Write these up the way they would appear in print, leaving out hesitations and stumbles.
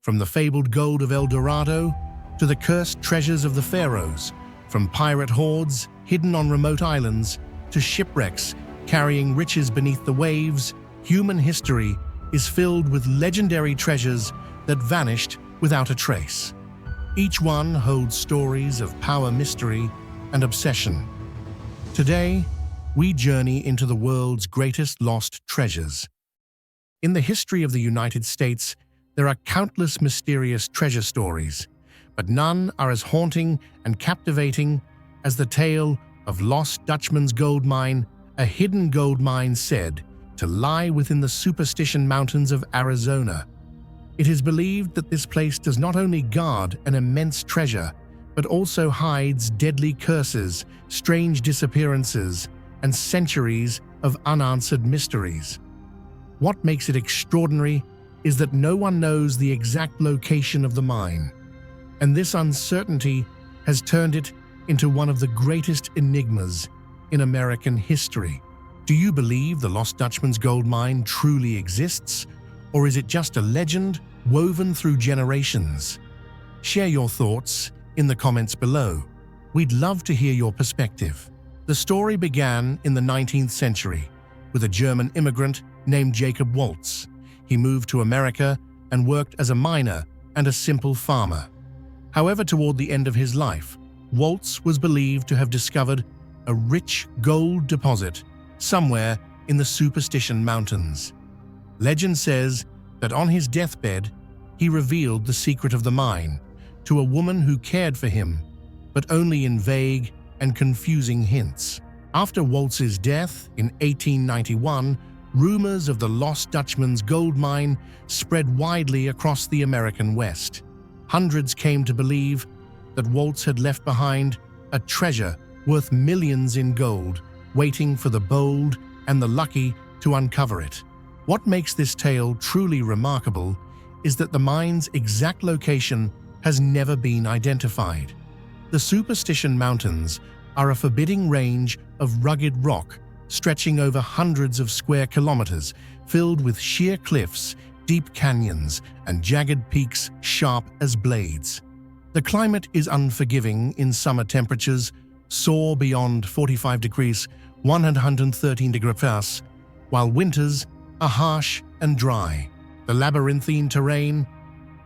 From the fabled gold of El Dorado to the cursed treasures of the Pharaohs, from pirate hoards hidden on remote islands to shipwrecks carrying riches beneath the waves, human history is filled with legendary treasures that vanished without a trace. Each one holds stories of power, mystery, and obsession. Today, we journey into the world's greatest lost treasures. In the history of the United States, there are countless mysterious treasure stories, but none are as haunting and captivating as the tale of Lost Dutchman's gold mine, a hidden gold mine said to lie within the Superstition Mountains of Arizona. It is believed that this place does not only guard an immense treasure, but also hides deadly curses, strange disappearances, and centuries of unanswered mysteries. What makes it extraordinary is that no one knows the exact location of the mine, and this uncertainty has turned it into one of the greatest enigmas in American history. Do you believe the Lost Dutchman's gold mine truly exists, or is it just a legend woven through generations? Share your thoughts in the comments below. We'd love to hear your perspective. The story began in the 19th century with a German immigrant named Jacob Waltz. He moved to America and worked as a miner and a simple farmer. However, toward the end of his life, Waltz was believed to have discovered a rich gold deposit somewhere in the Superstition Mountains. Legend says that on his deathbed, he revealed the secret of the mine to a woman who cared for him, but only in vague and confusing hints. After Waltz's death in 1891, rumors of the Lost Dutchman's gold mine spread widely across the American West. Hundreds came to believe that Waltz had left behind a treasure worth millions in gold, waiting for the bold and the lucky to uncover it. What makes this tale truly remarkable is that the mine's exact location has never been identified. The Superstition Mountains are a forbidding range of rugged rock stretching over hundreds of square kilometers, filled with sheer cliffs, deep canyons, and jagged peaks sharp as blades. The climate is unforgiving. In summer, temperatures soar beyond 45 degrees, 113 degrees Celsius, while winters are harsh and dry. The labyrinthine terrain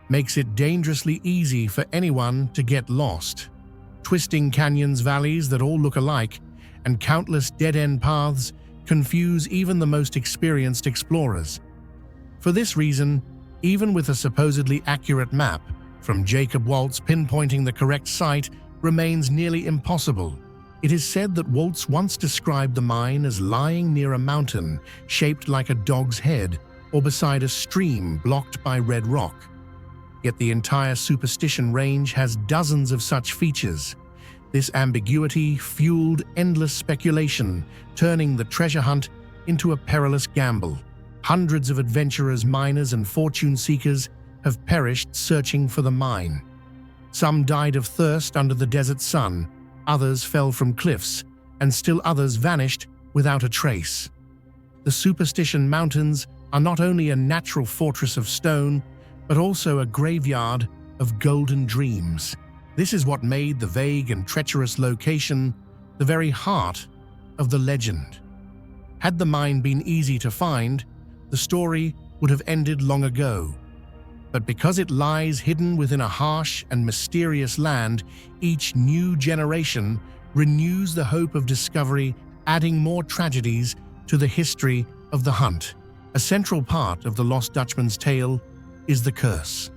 makes it dangerously easy for anyone to get lost. Twisting canyons, valleys that all look alike, and countless dead-end paths confuse even the most experienced explorers. For this reason, even with a supposedly accurate map from Jacob Waltz, pinpointing the correct site remains nearly impossible. It is said that Waltz once described the mine as lying near a mountain shaped like a dog's head or beside a stream blocked by red rock. Yet the entire Superstition Range has dozens of such features. This ambiguity fueled endless speculation, turning the treasure hunt into a perilous gamble. Hundreds of adventurers, miners, and fortune seekers have perished searching for the mine. Some died of thirst under the desert sun, others fell from cliffs, and still others vanished without a trace. The Superstition Mountains are not only a natural fortress of stone, but also a graveyard of golden dreams. This is what made the vague and treacherous location the very heart of the legend. Had the mine been easy to find, the story would have ended long ago. But because it lies hidden within a harsh and mysterious land, each new generation renews the hope of discovery, adding more tragedies to the history of the hunt. A central part of the Lost Dutchman's tale is the curse.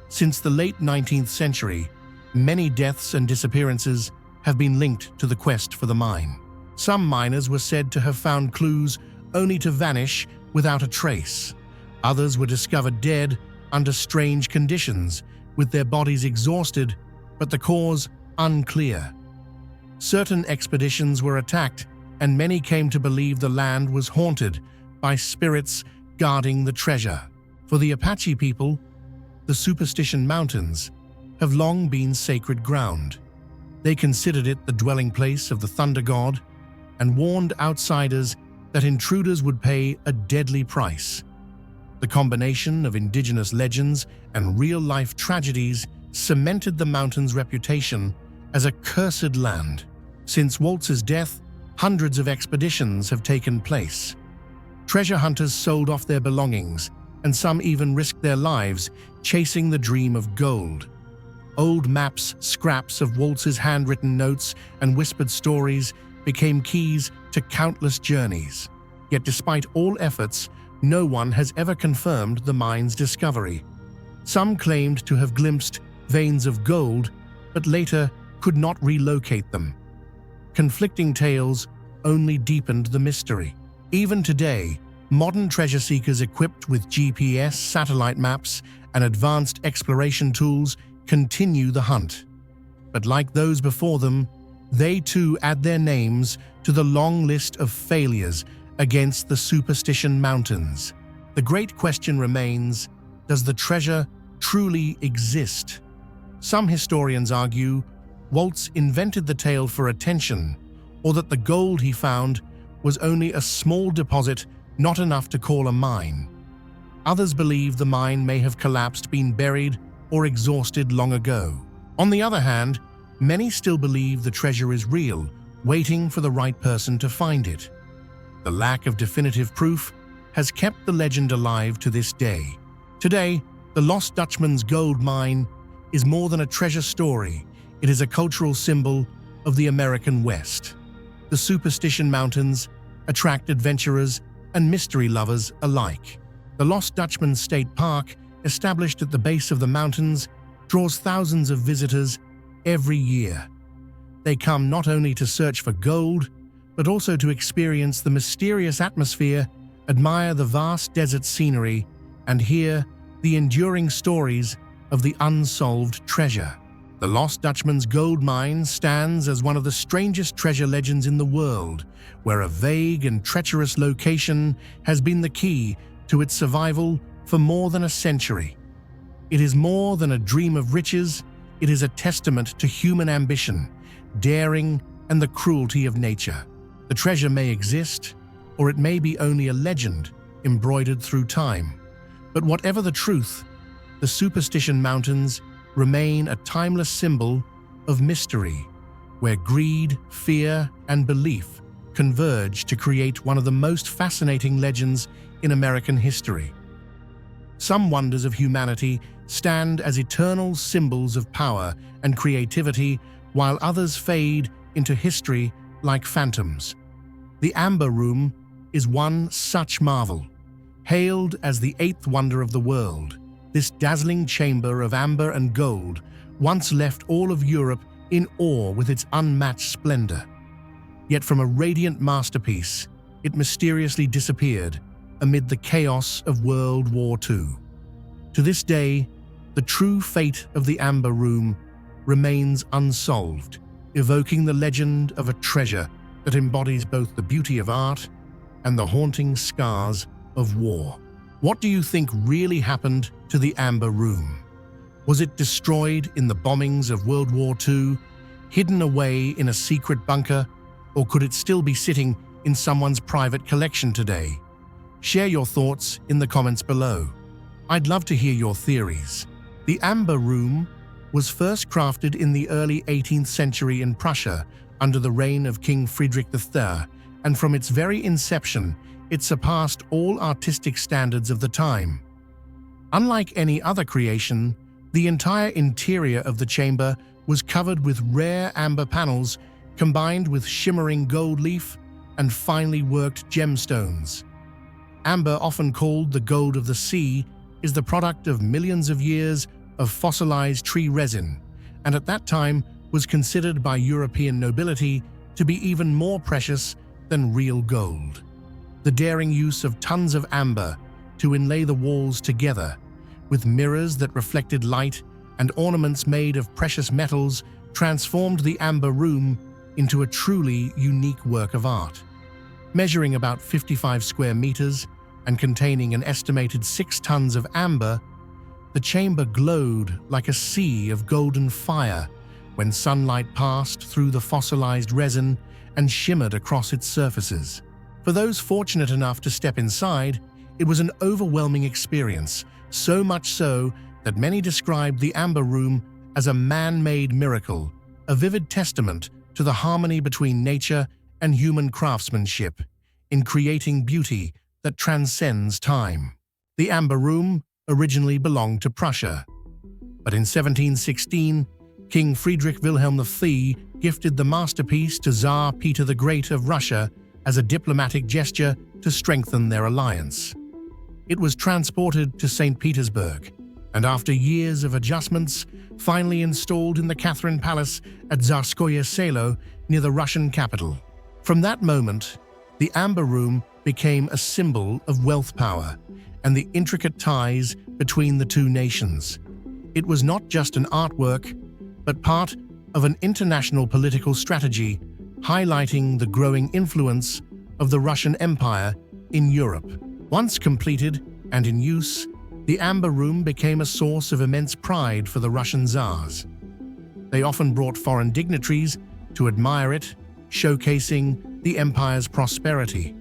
Since the late 19th century, many deaths and disappearances have been linked to the quest for the mine. Some miners were said to have found clues only to vanish without a trace. Others were discovered dead under strange conditions, with their bodies exhausted, but the cause unclear. Certain expeditions were attacked, and many came to believe the land was haunted by spirits guarding the treasure. For the Apache people, the Superstition Mountains have long been sacred ground. They considered it the dwelling place of the thunder god and warned outsiders that intruders would pay a deadly price. The combination of indigenous legends and real-life tragedies cemented the mountain's reputation as a cursed land. Since Waltz's death, hundreds of expeditions have taken place. Treasure hunters sold off their belongings, and some even risked their lives chasing the dream of gold. Old maps, scraps of Waltz's handwritten notes, and whispered stories became keys to countless journeys. Yet despite all efforts, no one has ever confirmed the mine's discovery. Some claimed to have glimpsed veins of gold, but later could not relocate them. Conflicting tales only deepened the mystery. Even today, modern treasure seekers equipped with GPS, satellite maps, and advanced exploration tools continue the hunt. But like those before them, they too add their names to the long list of failures against the Superstition Mountains. The great question remains, does the treasure truly exist? Some historians argue Waltz invented the tale for attention, or that the gold he found was only a small deposit not enough to call a mine. Others believe the mine may have collapsed, been buried, or exhausted long ago. On the other hand, many still believe the treasure is real, waiting for the right person to find it. The lack of definitive proof has kept the legend alive to this day. Today, the Lost Dutchman's gold mine is more than a treasure story. It is a cultural symbol of the American West. The Superstition Mountains attract adventurers and mystery lovers alike. The Lost Dutchman State Park, established at the base of the mountains, draws thousands of visitors every year. They come not only to search for gold, but also to experience the mysterious atmosphere, admire the vast desert scenery, and hear the enduring stories of the unsolved treasure. The Lost Dutchman's gold mine stands as one of the strangest treasure legends in the world, where a vague and treacherous location has been the key to its survival for more than a century. It is more than a dream of riches, it is a testament to human ambition, daring, and the cruelty of nature. The treasure may exist, or it may be only a legend embroidered through time. But whatever the truth, the Superstition Mountains remain a timeless symbol of mystery, where greed, fear, and belief converge to create one of the most fascinating legends in American history. Some wonders of humanity stand as eternal symbols of power and creativity, while others fade into history like phantoms. The Amber Room is one such marvel. Hailed as the eighth wonder of the world, this dazzling chamber of amber and gold once left all of Europe in awe with its unmatched splendor. Yet from a radiant masterpiece, it mysteriously disappeared amid the chaos of World War II. To this day, the true fate of the Amber Room remains unsolved, evoking the legend of a treasure that embodies both the beauty of art and the haunting scars of war. What do you think really happened to the Amber Room? Was it destroyed in the bombings of World War II, hidden away in a secret bunker, or could it still be sitting in someone's private collection today? Share your thoughts in the comments below. I'd love to hear your theories. The Amber Room was first crafted in the early 18th century in Prussia under the reign of King Friedrich III, and from its very inception, it surpassed all artistic standards of the time. Unlike any other creation, the entire interior of the chamber was covered with rare amber panels combined with shimmering gold leaf and finely worked gemstones. Amber, often called the gold of the sea, is the product of millions of years of fossilized tree resin, and at that time was considered by European nobility to be even more precious than real gold. The daring use of tons of amber to inlay the walls together, with mirrors that reflected light and ornaments made of precious metals, transformed the Amber Room into a truly unique work of art. Measuring about 55 square meters and containing an estimated 6 tons of amber, the chamber glowed like a sea of golden fire when sunlight passed through the fossilized resin and shimmered across its surfaces. For those fortunate enough to step inside, It was an overwhelming experience, so much so that many described the Amber Room as a man-made miracle, a vivid testament to the harmony between nature and human craftsmanship in creating beauty that transcends time. The Amber Room originally belonged to Prussia, but in 1716, King Friedrich Wilhelm III gifted the masterpiece to Tsar Peter the Great of Russia as a diplomatic gesture to strengthen their alliance. It was transported to St. Petersburg, and after years of adjustments, finally installed in the Catherine Palace at Tsarskoye Selo near the Russian capital. From that moment, the Amber Room became a symbol of wealth power and the intricate ties between the two nations. It was not just an artwork, but part of an international political strategy highlighting the growing influence of the Russian Empire in Europe. Once completed and in use, the Amber Room became a source of immense pride for the Russian Tsars. They often brought foreign dignitaries to admire it, showcasing the empire's prosperity.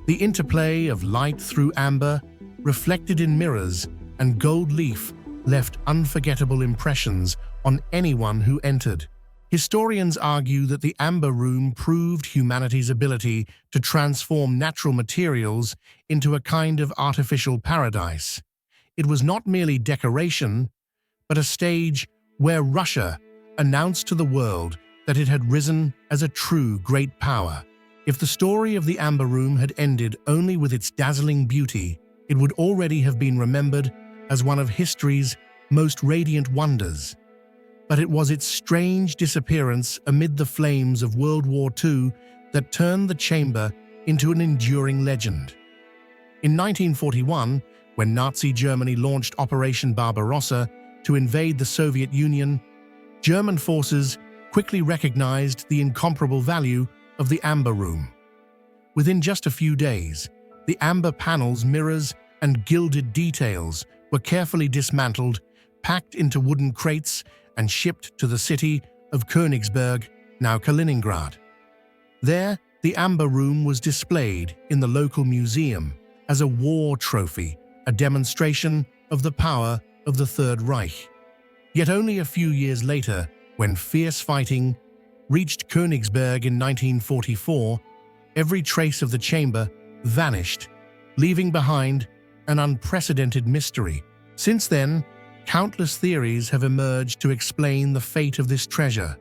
The interplay of light through amber, reflected in mirrors, and gold leaf left unforgettable impressions on anyone who entered. Historians argue that the Amber Room proved humanity's ability to transform natural materials into a kind of artificial paradise. It was not merely decoration, but a stage where Russia announced to the world that it had risen as a true great power. If the story of the Amber Room had ended only with its dazzling beauty, it would already have been remembered as one of history's most radiant wonders. But it was its strange disappearance amid the flames of World War II that turned the chamber into an enduring legend. In 1941, when Nazi Germany launched Operation Barbarossa to invade the Soviet Union, German forces quickly recognized the incomparable value of the Amber Room. Within just a few days, the amber panels, mirrors, and gilded details were carefully dismantled, packed into wooden crates, and shipped to the city of Königsberg, now Kaliningrad. There, the Amber Room was displayed in the local museum as a war trophy, a demonstration of the power of the Third Reich. Yet only a few years later, when fierce fighting reached Königsberg in 1944, every trace of the chamber vanished, leaving behind an unprecedented mystery. Since then, countless theories have emerged to explain the fate of this treasure.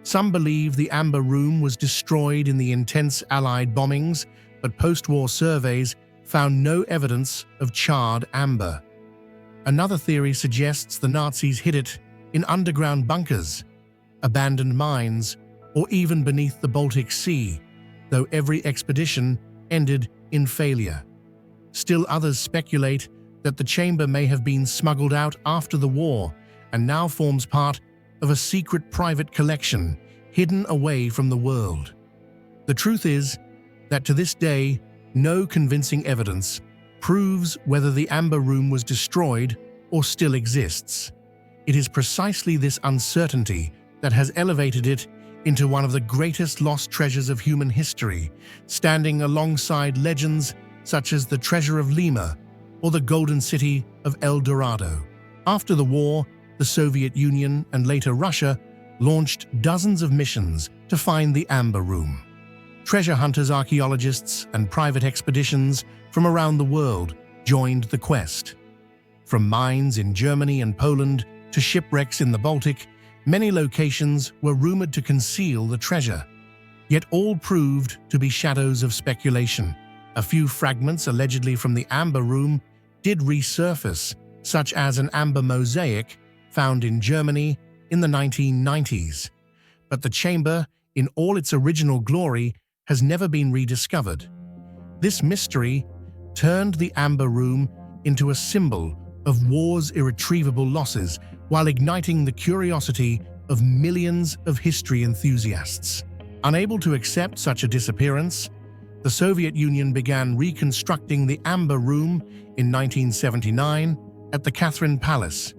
Some believe the Amber Room was destroyed in the intense Allied bombings, but post-war surveys found no evidence of charred amber. Another theory suggests the Nazis hid it in underground bunkers, abandoned mines, or even beneath the Baltic Sea, though every expedition ended in failure. Still others speculate that the chamber may have been smuggled out after the war and now forms part of a secret private collection hidden away from the world. The truth is that to this day, no convincing evidence proves whether the Amber Room was destroyed or still exists. It is precisely this uncertainty that has elevated it into one of the greatest lost treasures of human history, standing alongside legends such as the Treasure of Lima or the Golden City of El Dorado. After the war, the Soviet Union and later Russia launched dozens of missions to find the Amber Room. Treasure hunters, archaeologists, and private expeditions from around the world joined the quest. From mines in Germany and Poland to shipwrecks in the Baltic, many locations were rumored to conceal the treasure. Yet all proved to be shadows of speculation. A few fragments allegedly from the Amber Room did resurface, such as an amber mosaic found in Germany in the 1990s. But the chamber, in all its original glory, has never been rediscovered. This mystery turned the Amber Room into a symbol of war's irretrievable losses while igniting the curiosity of millions of history enthusiasts. Unable to accept such a disappearance, the Soviet Union began reconstructing the Amber Room in 1979 at the Catherine Palace.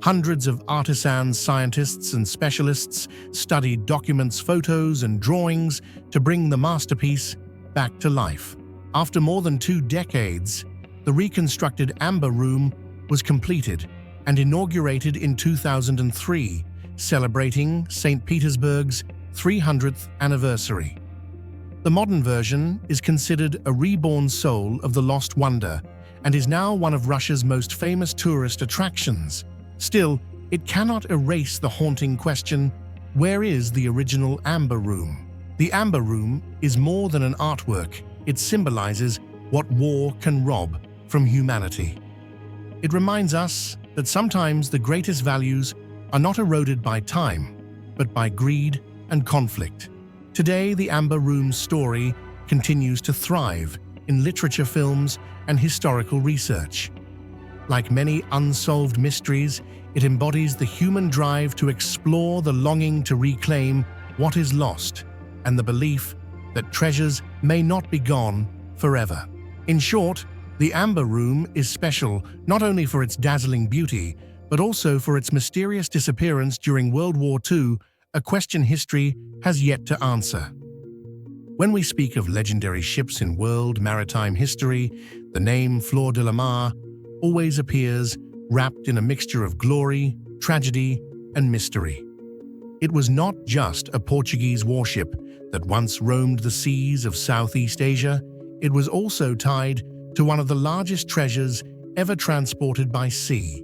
Hundreds of artisans, scientists, and specialists studied documents, photos, and drawings to bring the masterpiece back to life. After more than 2 decades, the reconstructed Amber Room was completed and inaugurated in 2003, celebrating St. Petersburg's 300th anniversary. The modern version is considered a reborn soul of the Lost Wonder and is now one of Russia's most famous tourist attractions. Still, it cannot erase the haunting question, where is the original Amber Room? The Amber Room is more than an artwork. It symbolizes what war can rob from humanity. It reminds us that sometimes the greatest values are not eroded by time, but by greed and conflict. Today, the Amber Room's story continues to thrive in literature, films, and historical research. Like many unsolved mysteries, it embodies the human drive to explore, the longing to reclaim what is lost, and the belief that treasures may not be gone forever. In short, the Amber Room is special not only for its dazzling beauty, but also for its mysterious disappearance during World War II, a question history has yet to answer. When we speak of legendary ships in world maritime history, the name Fleur de la Mar always appears wrapped in a mixture of glory, tragedy, and mystery. It was not just a Portuguese warship that once roamed the seas of Southeast Asia, it was also tied to one of the largest treasures ever transported by sea.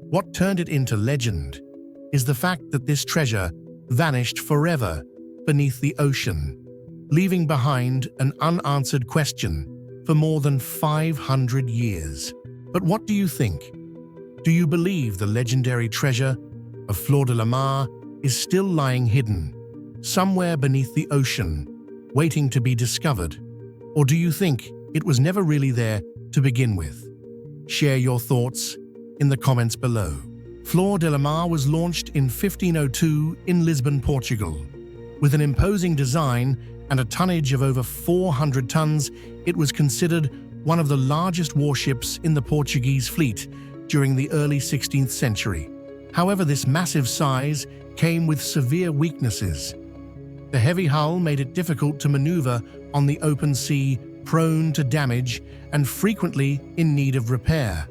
What turned it into legend is the fact that this treasure vanished forever beneath the ocean, leaving behind an unanswered question for more than 500 years. But what do you think? Do you believe the legendary treasure of Fleur de la Mar is still lying hidden, somewhere beneath the ocean, waiting to be discovered? Or do you think it was never really there to begin with? Share your thoughts in the comments below. Fleur de la Mar was launched in 1502 in Lisbon, Portugal. With an imposing design and a tonnage of over 400 tons, it was considered one of the largest warships in the Portuguese fleet during the early 16th century. However, this massive size came with severe weaknesses. The heavy hull made it difficult to maneuver on the open sea, prone to damage and frequently in need of repair.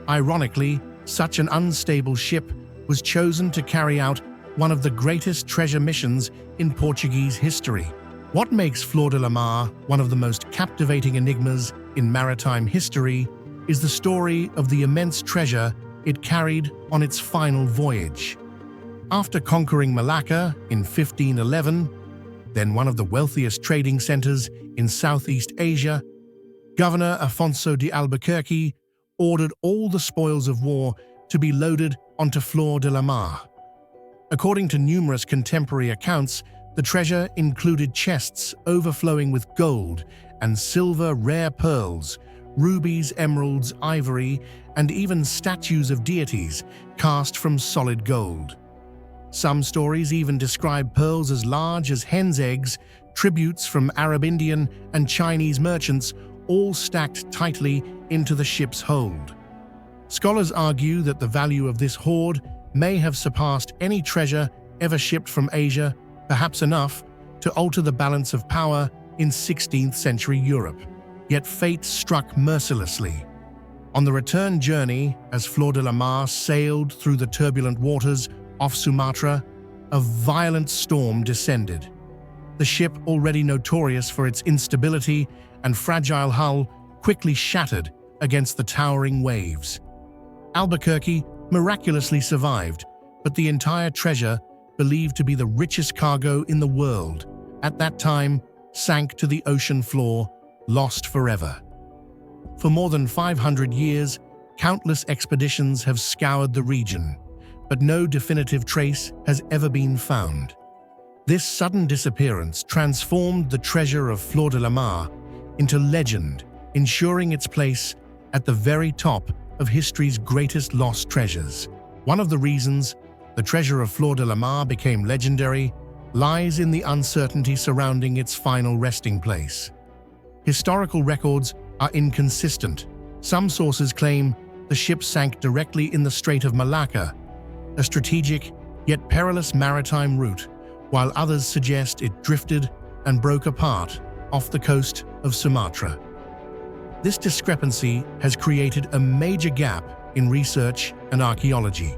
Ironically, such an unstable ship was chosen to carry out one of the greatest treasure missions in Portuguese history. What makes Fleur de la Mar one of the most captivating enigmas in maritime history is the story of the immense treasure it carried on its final voyage. After conquering Malacca in 1511, then one of the wealthiest trading centers in Southeast Asia, Governor Afonso de Albuquerque ordered all the spoils of war to be loaded onto Fleur de la Mar. According to numerous contemporary accounts, the treasure included chests overflowing with gold and silver, rare pearls, rubies, emeralds, ivory, and even statues of deities cast from solid gold. Some stories even describe pearls as large as hen's eggs, tributes from Arab, Indian, and Chinese merchants, all stacked tightly into the ship's hold. Scholars argue that the value of this hoard may have surpassed any treasure ever shipped from Asia, perhaps enough to alter the balance of power in 16th century Europe. Yet fate struck mercilessly. On the return journey, as Fleur de la Mar sailed through the turbulent waters off Sumatra, a violent storm descended. The ship, already notorious for its instability and fragile hull, quickly shattered against the towering waves. Albuquerque miraculously survived, but the entire treasure, believed to be the richest cargo in the world, at that time sank to the ocean floor, lost forever. For more than 500 years, countless expeditions have scoured the region, but no definitive trace has ever been found. This sudden disappearance transformed the treasure of Fleur de la Mar into legend, ensuring its place at the very top of history's greatest lost treasures. One of the reasons the treasure of Fleur de la Mar became legendary lies in the uncertainty surrounding its final resting place. Historical records are inconsistent. Some sources claim the ship sank directly in the Strait of Malacca, a strategic yet perilous maritime route, while others suggest it drifted and broke apart off the coast of Sumatra. This discrepancy has created a major gap in research and archaeology.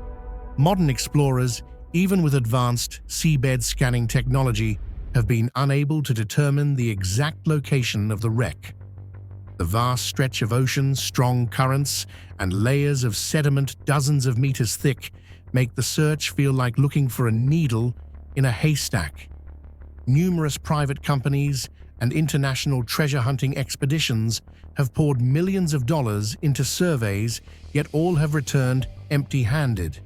Modern explorers, even with advanced seabed scanning technology, have been unable to determine the exact location of the wreck. The vast stretch of ocean, strong currents, and layers of sediment dozens of meters thick make the search feel like looking for a needle in a haystack. Numerous private companies and international treasure-hunting expeditions have poured millions of dollars into surveys, yet all have returned empty-handed.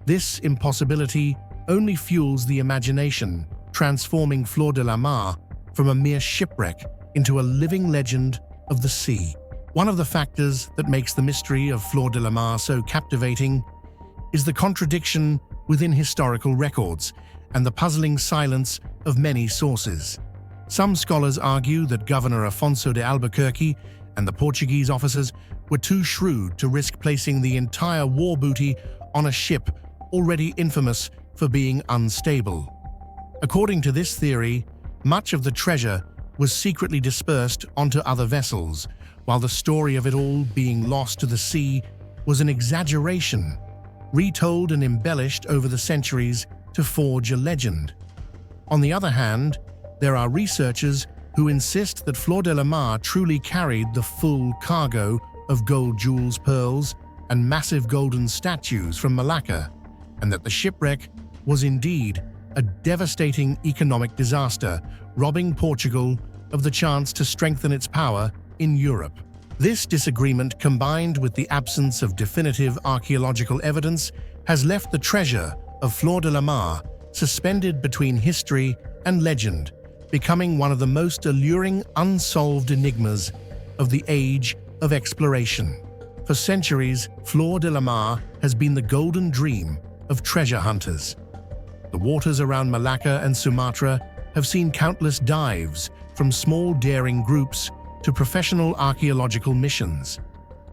This impossibility only fuels the imagination, transforming Fleur de la Mar from a mere shipwreck into a living legend of the sea. One of the factors that makes the mystery of Fleur de la Mar so captivating is the contradiction within historical records and the puzzling silence of many sources. Some scholars argue that Governor Afonso de Albuquerque and the Portuguese officers were too shrewd to risk placing the entire war booty on a ship already infamous for being unstable. According to this theory, much of the treasure was secretly dispersed onto other vessels, while the story of it all being lost to the sea was an exaggeration, retold and embellished over the centuries to forge a legend. On the other hand, there are researchers who insist that Fleur de la Mar truly carried the full cargo of gold jewels, pearls, and massive golden statues from Malacca, and that the shipwreck was indeed a devastating economic disaster, robbing Portugal of the chance to strengthen its power in Europe. This disagreement, combined with the absence of definitive archaeological evidence, has left the treasure of Fleur de la Mar suspended between history and legend, becoming one of the most alluring unsolved enigmas of the age of exploration. For centuries, Fleur de la Mar has been the golden dream of treasure hunters. The waters around Malacca and Sumatra have seen countless dives, from small daring groups to professional archaeological missions.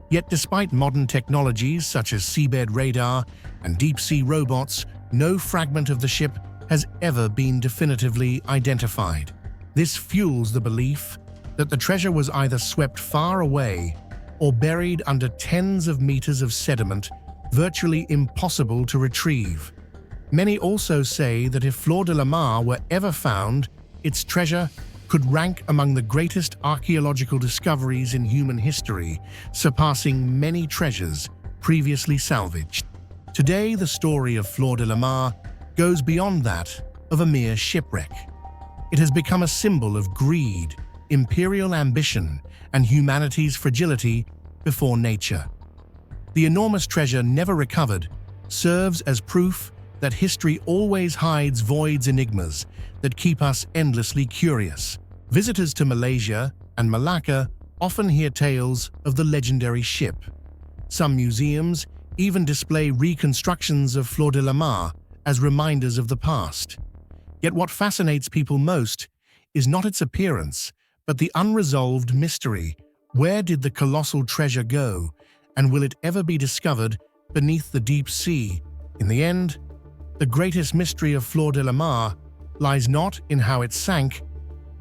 Yet despite modern technologies such as seabed radar and deep-sea robots, no fragment of the ship has ever been definitively identified. This fuels the belief that the treasure was either swept far away or buried under tens of meters of sediment, virtually impossible to retrieve. Many also say that if Fleur de la Mar were ever found, its treasure could rank among the greatest archaeological discoveries in human history, surpassing many treasures previously salvaged. Today, the story of Fleur de la Mar goes beyond that of a mere shipwreck. It has become a symbol of greed, imperial ambition, and humanity's fragility before nature. The enormous treasure never recovered serves as proof that history always hides voids, enigmas that keep us endlessly curious. Visitors to Malaysia and Malacca often hear tales of the legendary ship. Some museums even display reconstructions of Fleur de la Mar as reminders of the past. Yet what fascinates people most is not its appearance, but the unresolved mystery. Where did the colossal treasure go, and will it ever be discovered beneath the deep sea? In the end, the greatest mystery of Fleur de la Mar lies not in how it sank,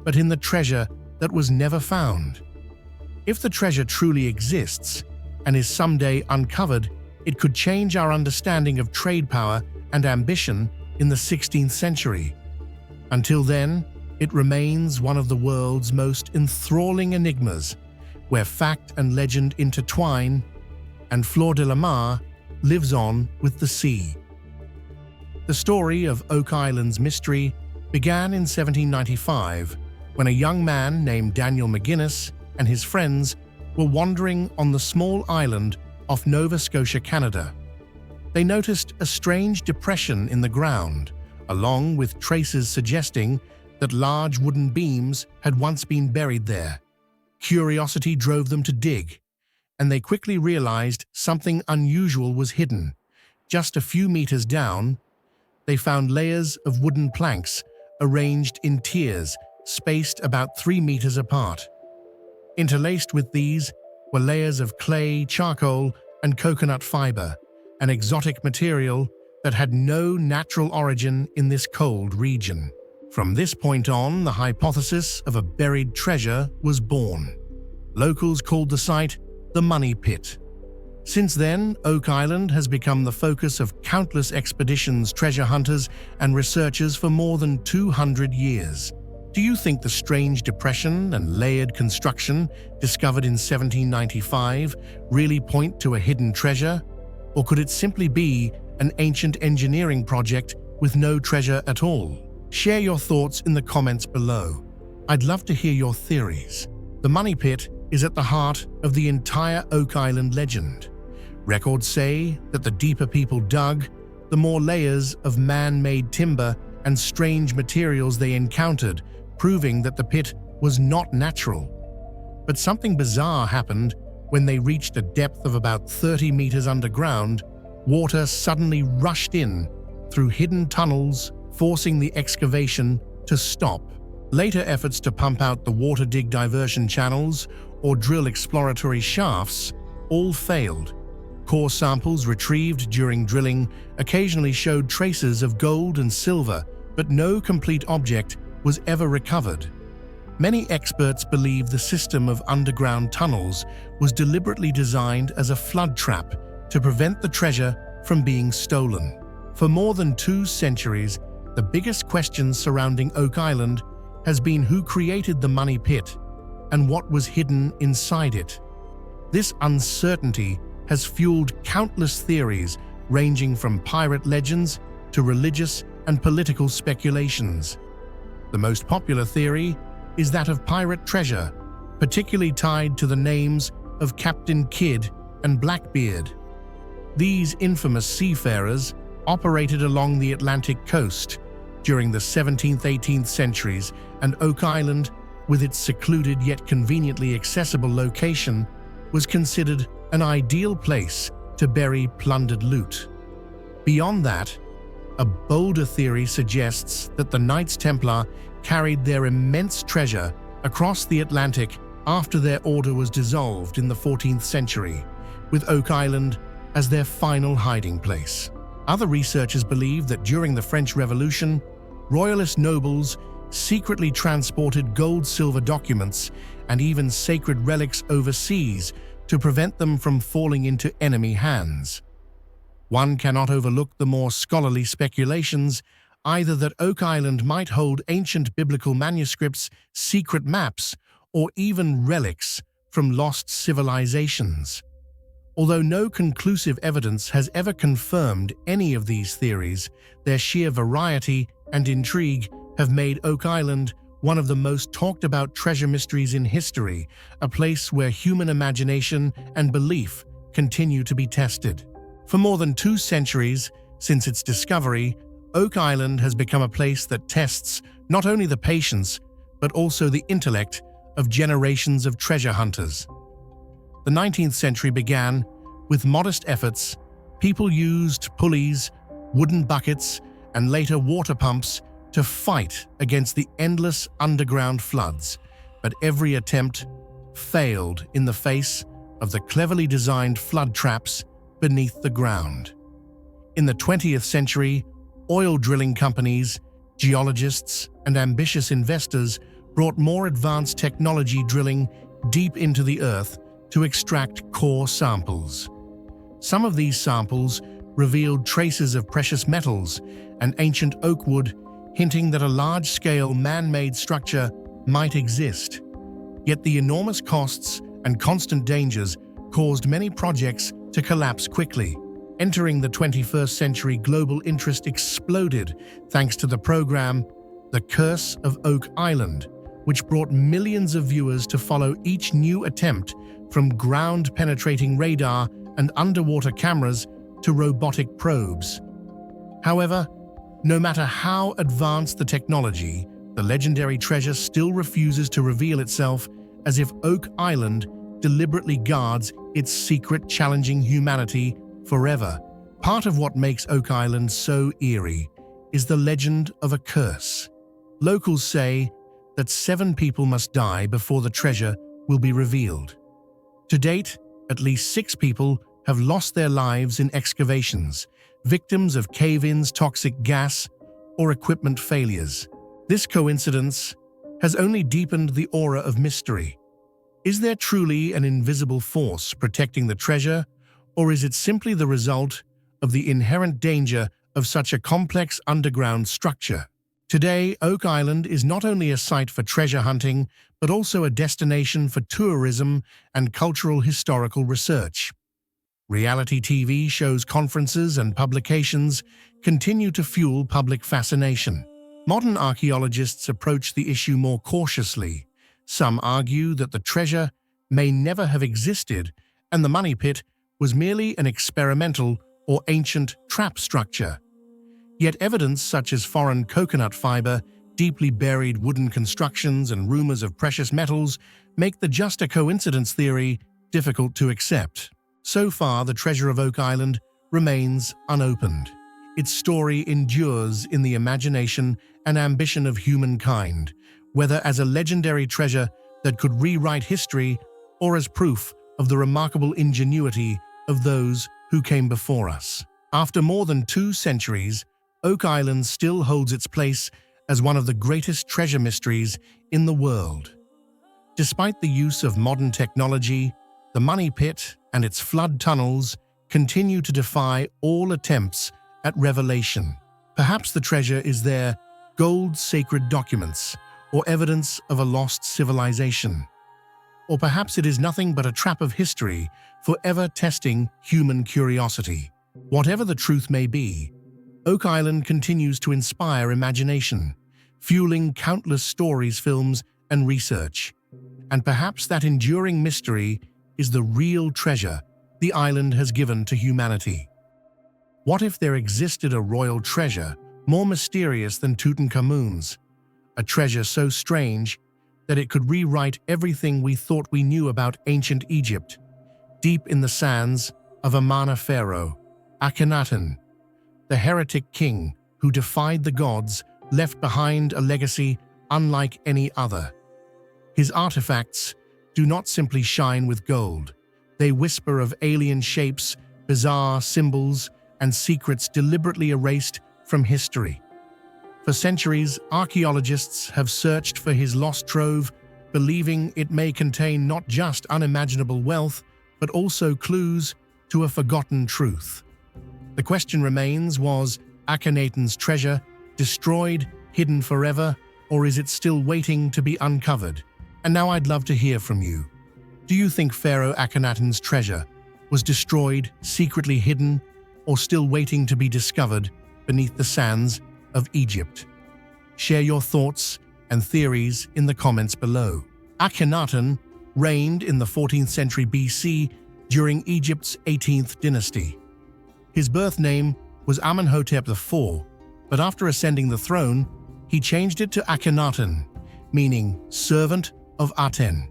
but in the treasure that was never found. If the treasure truly exists and is someday uncovered, it could change our understanding of trade power and ambition in the 16th century. Until then, it remains one of the world's most enthralling enigmas, where fact and legend intertwine, and Fleur de la Mar lives on with the sea. The story of Oak Island's mystery began in 1795, when a young man named Daniel McGuinness and his friends were wandering on the small island off Nova Scotia, Canada. They noticed a strange depression in the ground, along with traces suggesting that large wooden beams had once been buried there. Curiosity drove them to dig, and they quickly realized something unusual was hidden. Just a few meters down, they found layers of wooden planks arranged in tiers, spaced about 3 meters apart. Interlaced with these were layers of clay, charcoal, and coconut fiber, an exotic material that had no natural origin in this cold region. From this point on, the hypothesis of a buried treasure was born. Locals called the site the Money Pit. Since then, Oak Island has become the focus of countless expeditions, treasure hunters, and researchers for more than 200 years. Do you think the strange depression and layered construction discovered in 1795 really point to a hidden treasure? Or could it simply be an ancient engineering project with no treasure at all? Share your thoughts in the comments below. I'd love to hear your theories. The Money Pit is at the heart of the entire Oak Island legend. Records say that the deeper people dug, the more layers of man-made timber and strange materials they encountered, proving that the pit was not natural. But something bizarre happened when they reached a depth of about 30 meters underground. Water suddenly rushed in through hidden tunnels, forcing the excavation to stop. Later efforts to pump out the water dig diversion channels or drill exploratory shafts all failed. Core samples retrieved during drilling occasionally showed traces of gold and silver, but no complete object was ever recovered. Many experts believe the system of underground tunnels was deliberately designed as a flood trap to prevent the treasure from being stolen. For more than 2 centuries, the biggest question surrounding Oak Island has been who created the Money Pit and what was hidden inside it. This uncertainty has fueled countless theories ranging from pirate legends to religious and political speculations. The most popular theory is that of pirate treasure, particularly tied to the names of Captain Kidd and Blackbeard. These infamous seafarers operated along the Atlantic coast during the 17th–18th centuries, and Oak Island, with its secluded yet conveniently accessible location, was considered an ideal place to bury plundered loot. Beyond that, a bolder theory suggests that the Knights Templar carried their immense treasure across the Atlantic after their order was dissolved in the 14th century, with Oak Island as their final hiding place. Other researchers believe that during the French Revolution, royalist nobles secretly transported gold-silver documents and even sacred relics overseas to prevent them from falling into enemy hands. One cannot overlook the more scholarly speculations, either that Oak Island might hold ancient biblical manuscripts, secret maps, or even relics from lost civilizations. Although no conclusive evidence has ever confirmed any of these theories, their sheer variety and intrigue have made Oak Island one of the most talked about treasure mysteries in history, a place where human imagination and belief continue to be tested. For more than 2 centuries since its discovery, Oak Island has become a place that tests not only the patience, but also the intellect of generations of treasure hunters. The 19th century began with modest efforts. People used pulleys, wooden buckets, and later water pumps to fight against the endless underground floods, but every attempt failed in the face of the cleverly designed flood traps beneath the ground. In the 20th century, oil drilling companies, geologists, and ambitious investors brought more advanced technology, drilling deep into the earth to extract core samples. Some of these samples revealed traces of precious metals and ancient oak wood, hinting that a large-scale man-made structure might exist. Yet the enormous costs and constant dangers caused many projects to collapse quickly. Entering the 21st century, global interest exploded thanks to the program The Curse of Oak Island, which brought millions of viewers to follow each new attempt, from ground-penetrating radar and underwater cameras to robotic probes. However, no matter how advanced the technology, the legendary treasure still refuses to reveal itself, as if Oak Island deliberately guards its secret, challenging humanity forever. Part of what makes Oak Island so eerie is the legend of a curse. Locals say that 7 people must die before the treasure will be revealed. To date, at least 6 people have lost their lives in excavations, victims of cave-ins, toxic gas, or equipment failures. This coincidence has only deepened the aura of mystery. Is there truly an invisible force protecting the treasure, or is it simply the result of the inherent danger of such a complex underground structure? Today, Oak Island is not only a site for treasure hunting, but also a destination for tourism and cultural historical research. Reality TV shows, conferences, and publications continue to fuel public fascination. Modern archaeologists approach the issue more cautiously. Some argue that the treasure may never have existed and the money pit was merely an experimental or ancient trap structure. Yet evidence such as foreign coconut fiber, deeply buried wooden constructions, and rumors of precious metals make the just a coincidence theory difficult to accept. So far, the treasure of Oak Island remains unopened. Its story endures in the imagination and ambition of humankind, whether as a legendary treasure that could rewrite history or as proof of the remarkable ingenuity of those who came before us. After more than 2 centuries, Oak Island still holds its place as one of the greatest treasure mysteries in the world. Despite the use of modern technology, the money pit and its flood tunnels continue to defy all attempts at revelation. Perhaps the treasure is their gold sacred documents or evidence of a lost civilization. Or perhaps it is nothing but a trap of history forever testing human curiosity. Whatever the truth may be, Oak Island continues to inspire imagination, fueling countless stories, films, and research. And perhaps that enduring mystery is the real treasure the island has given to humanity. What if there existed a royal treasure more mysterious than Tutankhamun's? A treasure so strange that it could rewrite everything we thought we knew about ancient Egypt. Deep in the sands of Amarna Pharaoh, Akhenaten, the heretic king who defied the gods, left behind a legacy unlike any other. His artifacts do not simply shine with gold. They whisper of alien shapes, bizarre symbols, and secrets deliberately erased from history. For centuries, archaeologists have searched for his lost trove, believing it may contain not just unimaginable wealth, but also clues to a forgotten truth. The question remains, was Akhenaten's treasure destroyed, hidden forever, or is it still waiting to be uncovered? And now I'd love to hear from you. Do you think Pharaoh Akhenaten's treasure was destroyed, secretly hidden, or still waiting to be discovered beneath the sands of Egypt? Share your thoughts and theories in the comments below. Akhenaten reigned in the 14th century BC during Egypt's 18th dynasty. His birth name was Amenhotep IV, but after ascending the throne, he changed it to Akhenaten, meaning servant of Aten.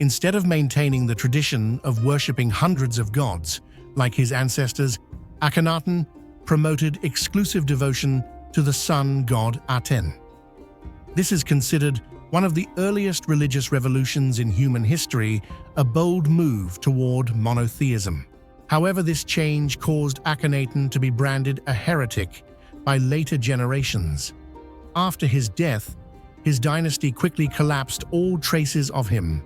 Instead of maintaining the tradition of worshipping hundreds of gods like his ancestors, Akhenaten promoted exclusive devotion to the sun god Aten. This is considered one of the earliest religious revolutions in human history, a bold move toward monotheism. However, this change caused Akhenaten to be branded a heretic by later generations. After his death, his dynasty quickly collapsed. All traces of him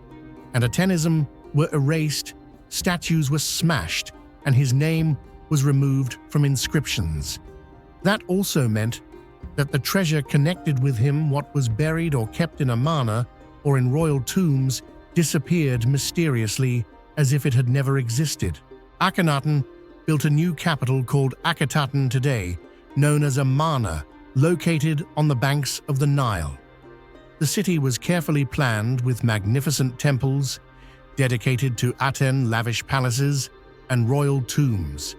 and Atenism were erased, statues were smashed, and his name was removed from inscriptions. That also meant that the treasure connected with him, what was buried or kept in Amarna or in royal tombs, disappeared mysteriously as if it had never existed. Akhenaten built a new capital called Akhetaten today, known as Amarna, located on the banks of the Nile. The city was carefully planned with magnificent temples dedicated to Aten, lavish palaces, and royal tombs.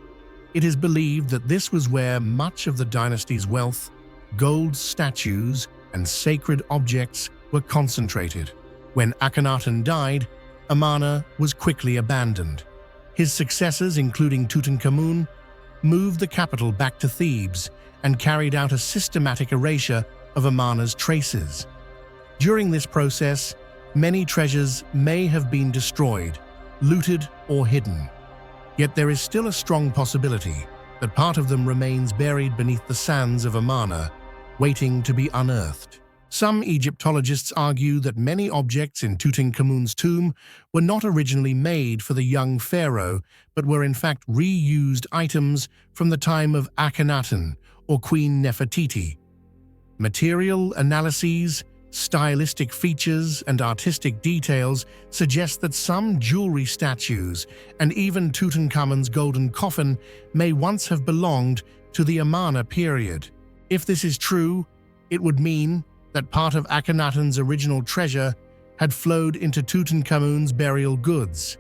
It is believed that this was where much of the dynasty's wealth, gold statues, and sacred objects were concentrated. When Akhenaten died, Amarna was quickly abandoned. His successors, including Tutankhamun, moved the capital back to Thebes and carried out a systematic erasure of Amarna's traces. During this process, many treasures may have been destroyed, looted, or hidden. Yet there is still a strong possibility that part of them remains buried beneath the sands of Amarna, waiting to be unearthed. Some Egyptologists argue that many objects in Tutankhamun's tomb were not originally made for the young pharaoh, but were in fact reused items from the time of Akhenaten or Queen Nefertiti. Material analyses, stylistic features, and artistic details suggest that some jewelry statues and even Tutankhamun's golden coffin may once have belonged to the Amarna period. If this is true, it would mean that part of Akhenaten's original treasure had flowed into Tutankhamun's burial goods.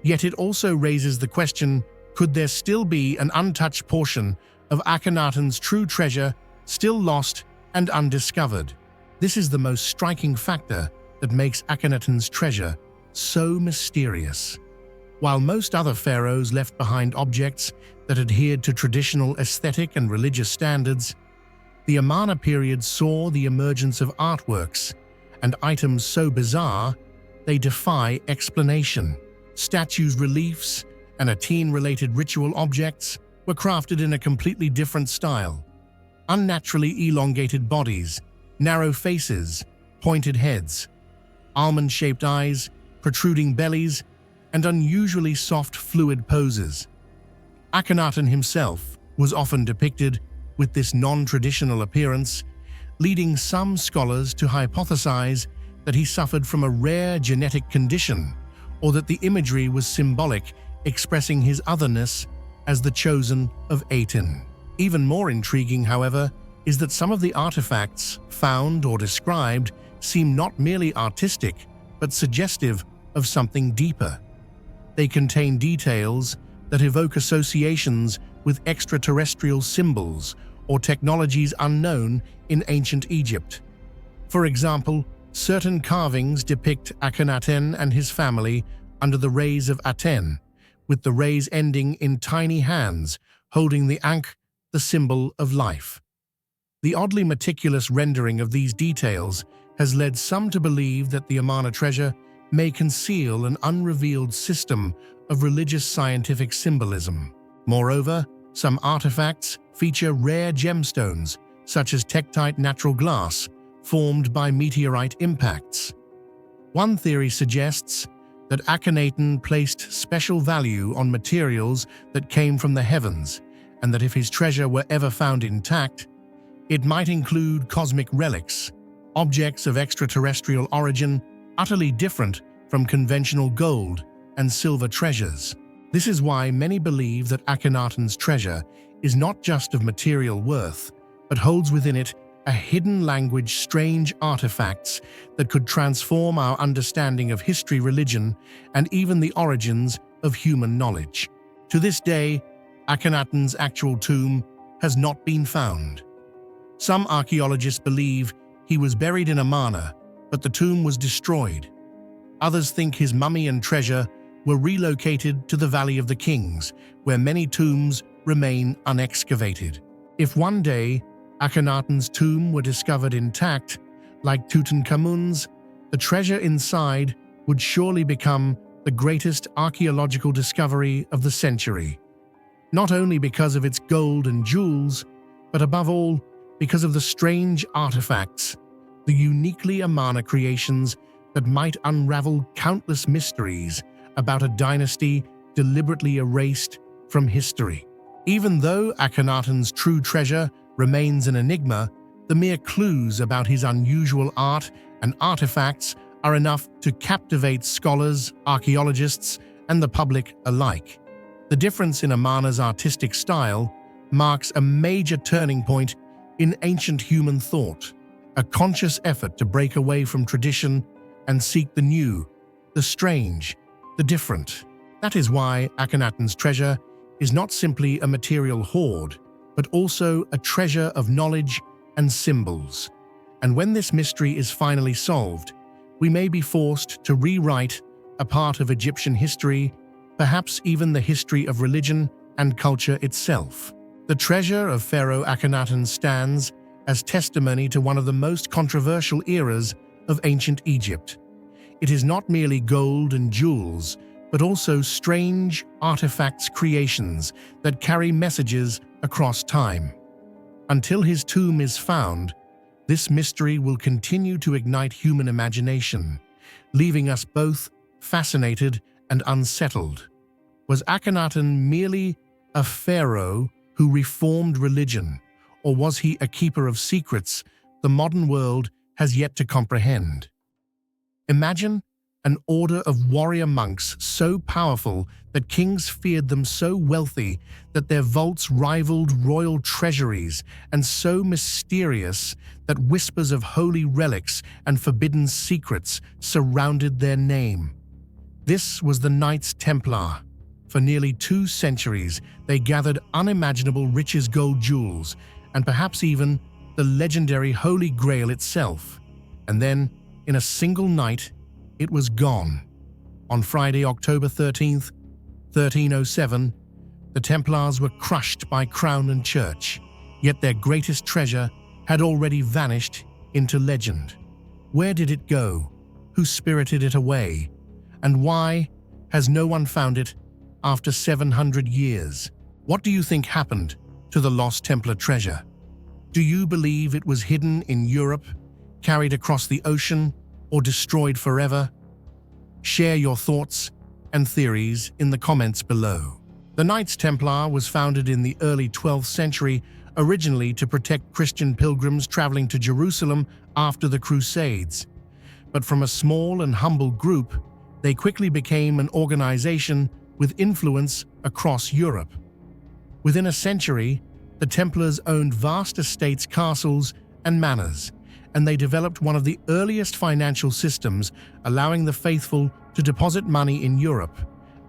Yet it also raises the question, could there still be an untouched portion of Akhenaten's true treasure still lost and undiscovered? This is the most striking factor that makes Akhenaten's treasure so mysterious. While most other pharaohs left behind objects that adhered to traditional aesthetic and religious standards, the Amarna period saw the emergence of artworks and items so bizarre they defy explanation. Statues, reliefs, and Aten-related ritual objects were crafted in a completely different style. Unnaturally elongated bodies, narrow faces, pointed heads, almond-shaped eyes, protruding bellies, and unusually soft, fluid poses. Akhenaten himself was often depicted with this non-traditional appearance, leading some scholars to hypothesize that he suffered from a rare genetic condition, or that the imagery was symbolic, expressing his otherness as the chosen of Aten. Even more intriguing, however, is that some of the artifacts found or described seem not merely artistic, but suggestive of something deeper. They contain details that evoke associations with extraterrestrial symbols or technologies unknown in ancient Egypt. For example, certain carvings depict Akhenaten and his family under the rays of Aten, with the rays ending in tiny hands holding the Ankh, the symbol of life. The oddly meticulous rendering of these details has led some to believe that the Amarna treasure may conceal an unrevealed system of religious scientific symbolism. Moreover, some artifacts feature rare gemstones, such as tektite natural glass, formed by meteorite impacts. One theory suggests that Akhenaten placed special value on materials that came from the heavens, and that if his treasure were ever found intact, it might include cosmic relics, objects of extraterrestrial origin utterly different from conventional gold and silver treasures. This is why many believe that Akhenaten's treasure is not just of material worth, but holds within it a hidden language, strange artifacts that could transform our understanding of history, religion, and even the origins of human knowledge. To this day, Akhenaten's actual tomb has not been found. Some archaeologists believe he was buried in Amarna, but the tomb was destroyed. Others think his mummy and treasure were relocated to the Valley of the Kings, where many tombs remain unexcavated. If one day Akhenaten's tomb were discovered intact, like Tutankhamun's, the treasure inside would surely become the greatest archaeological discovery of the century. Not only because of its gold and jewels, but above all, because of the strange artifacts, the uniquely Amarna creations that might unravel countless mysteries about a dynasty deliberately erased from history. Even though Akhenaten's true treasure remains an enigma, the mere clues about his unusual art and artifacts are enough to captivate scholars, archaeologists, and the public alike. The difference in Amarna's artistic style marks a major turning point in ancient human thought, a conscious effort to break away from tradition and seek the new, the strange, the different. That is why Akhenaten's treasure is not simply a material hoard, but also a treasure of knowledge and symbols. And when this mystery is finally solved, we may be forced to rewrite a part of Egyptian history, perhaps even the history of religion and culture itself. The treasure of Pharaoh Akhenaten stands as testimony to one of the most controversial eras of ancient Egypt. It is not merely gold and jewels, but also strange artifacts, creations that carry messages across time. Until his tomb is found, This mystery will continue to ignite human imagination, leaving us both fascinated and unsettled. Was Akhenaten merely a pharaoh who reformed religion, or was he a keeper of secrets the modern world has yet to comprehend? Imagine an order of warrior monks so powerful that kings feared them, so wealthy that their vaults rivaled royal treasuries, and so mysterious that whispers of holy relics and forbidden secrets surrounded their name. This was the Knights Templar. For nearly 2 centuries, they gathered unimaginable riches, gold, jewels, and perhaps even the legendary Holy Grail itself. And then, in a single night, it was gone. On Friday, October 13th, 1307, the Templars were crushed by crown and church, yet their greatest treasure had already vanished into legend. Where did it go? Who spirited it away? And why has no one found it after 700 years? What do you think happened to the lost Templar treasure? Do you believe it was hidden in Europe, carried across the ocean, or destroyed forever? Share your thoughts and theories in the comments below. The Knights Templar was founded in the early 12th century, originally to protect Christian pilgrims traveling to Jerusalem after the Crusades. But from a small and humble group, they quickly became an organization with influence across Europe. Within a century, the Templars owned vast estates, castles, and manors, and they developed one of the earliest financial systems, allowing the faithful to deposit money in Europe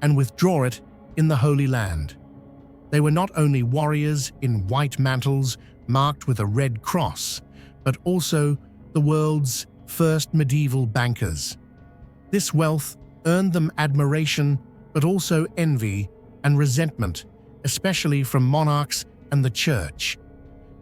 and withdraw it in the Holy Land. They were not only warriors in white mantles marked with a red cross, but also the world's first medieval bankers. This wealth earned them admiration, but also envy and resentment, especially from monarchs and the church.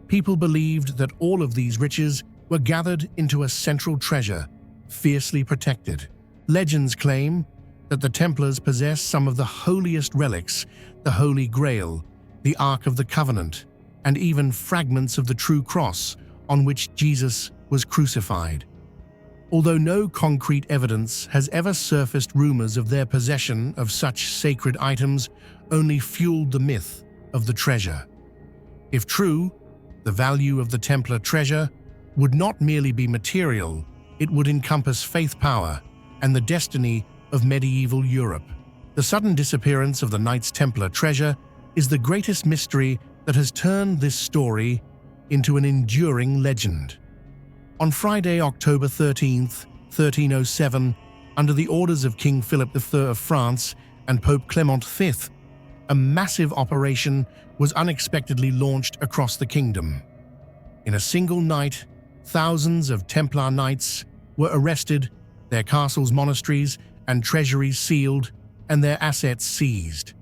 People believed that all of these riches were gathered into a central treasure, fiercely protected. Legends claim that the Templars possessed some of the holiest relics, the Holy Grail, the Ark of the Covenant, and even fragments of the true cross on which Jesus was crucified. Although no concrete evidence has ever surfaced, rumors of their possession of such sacred items only fueled the myth of the treasure. If true, the value of the Templar treasure would not merely be material, it would encompass faith, power, and the destiny of medieval Europe. The sudden disappearance of the Knights Templar treasure is the greatest mystery that has turned this story into an enduring legend. On Friday, October 13th, 1307, under the orders of King Philip III of France and Pope Clement V, a massive operation was unexpectedly launched across the kingdom. In a single night, thousands of Templar knights were arrested, their castles, monasteries, and treasuries sealed, and their assets seized.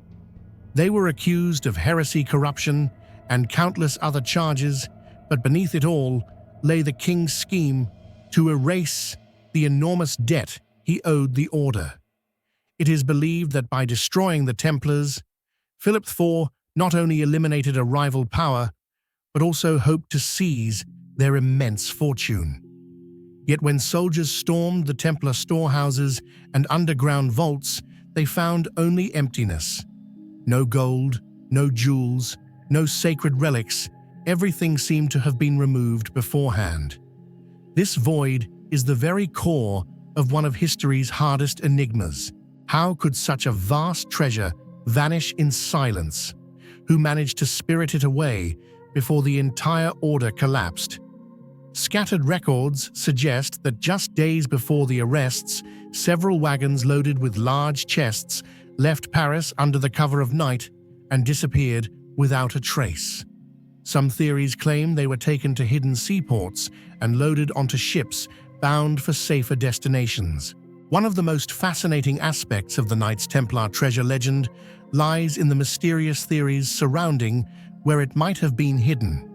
They were accused of heresy, corruption, and countless other charges, but beneath it all lay the king's scheme to erase the enormous debt he owed the order. It is believed that by destroying the Templars, Philip IV not only eliminated a rival power, but also hoped to seize their immense fortune. Yet when soldiers stormed the Templar storehouses and underground vaults, they found only emptiness. No gold, no jewels, no sacred relics. Everything seemed to have been removed beforehand. This void is the very core of one of history's hardest enigmas. How could such a vast treasure vanish in silence? Who managed to spirit it away before the entire order collapsed? Scattered records suggest that just days before the arrests, several wagons loaded with large chests left Paris under the cover of night and disappeared without a trace. Some theories claim they were taken to hidden seaports and loaded onto ships bound for safer destinations. One of the most fascinating aspects of the Knights Templar treasure legend lies in the mysterious theories surrounding where it might have been hidden.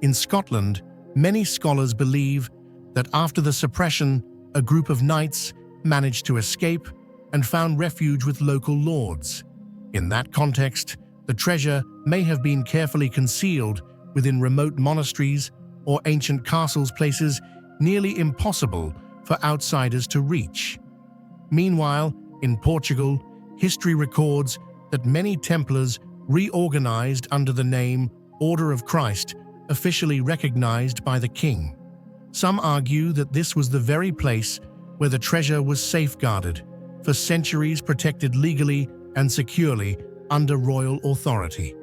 In Scotland, many scholars believe that after the suppression, a group of knights managed to escape and found refuge with local lords. In that context, the treasure may have been carefully concealed within remote monasteries or ancient castles, places nearly impossible for outsiders to reach. Meanwhile, in Portugal, history records that many Templars reorganized under the name Order of Christ, officially recognized by the king. Some argue that this was the very place where the treasure was safeguarded, for centuries protected legally and securely under royal authority.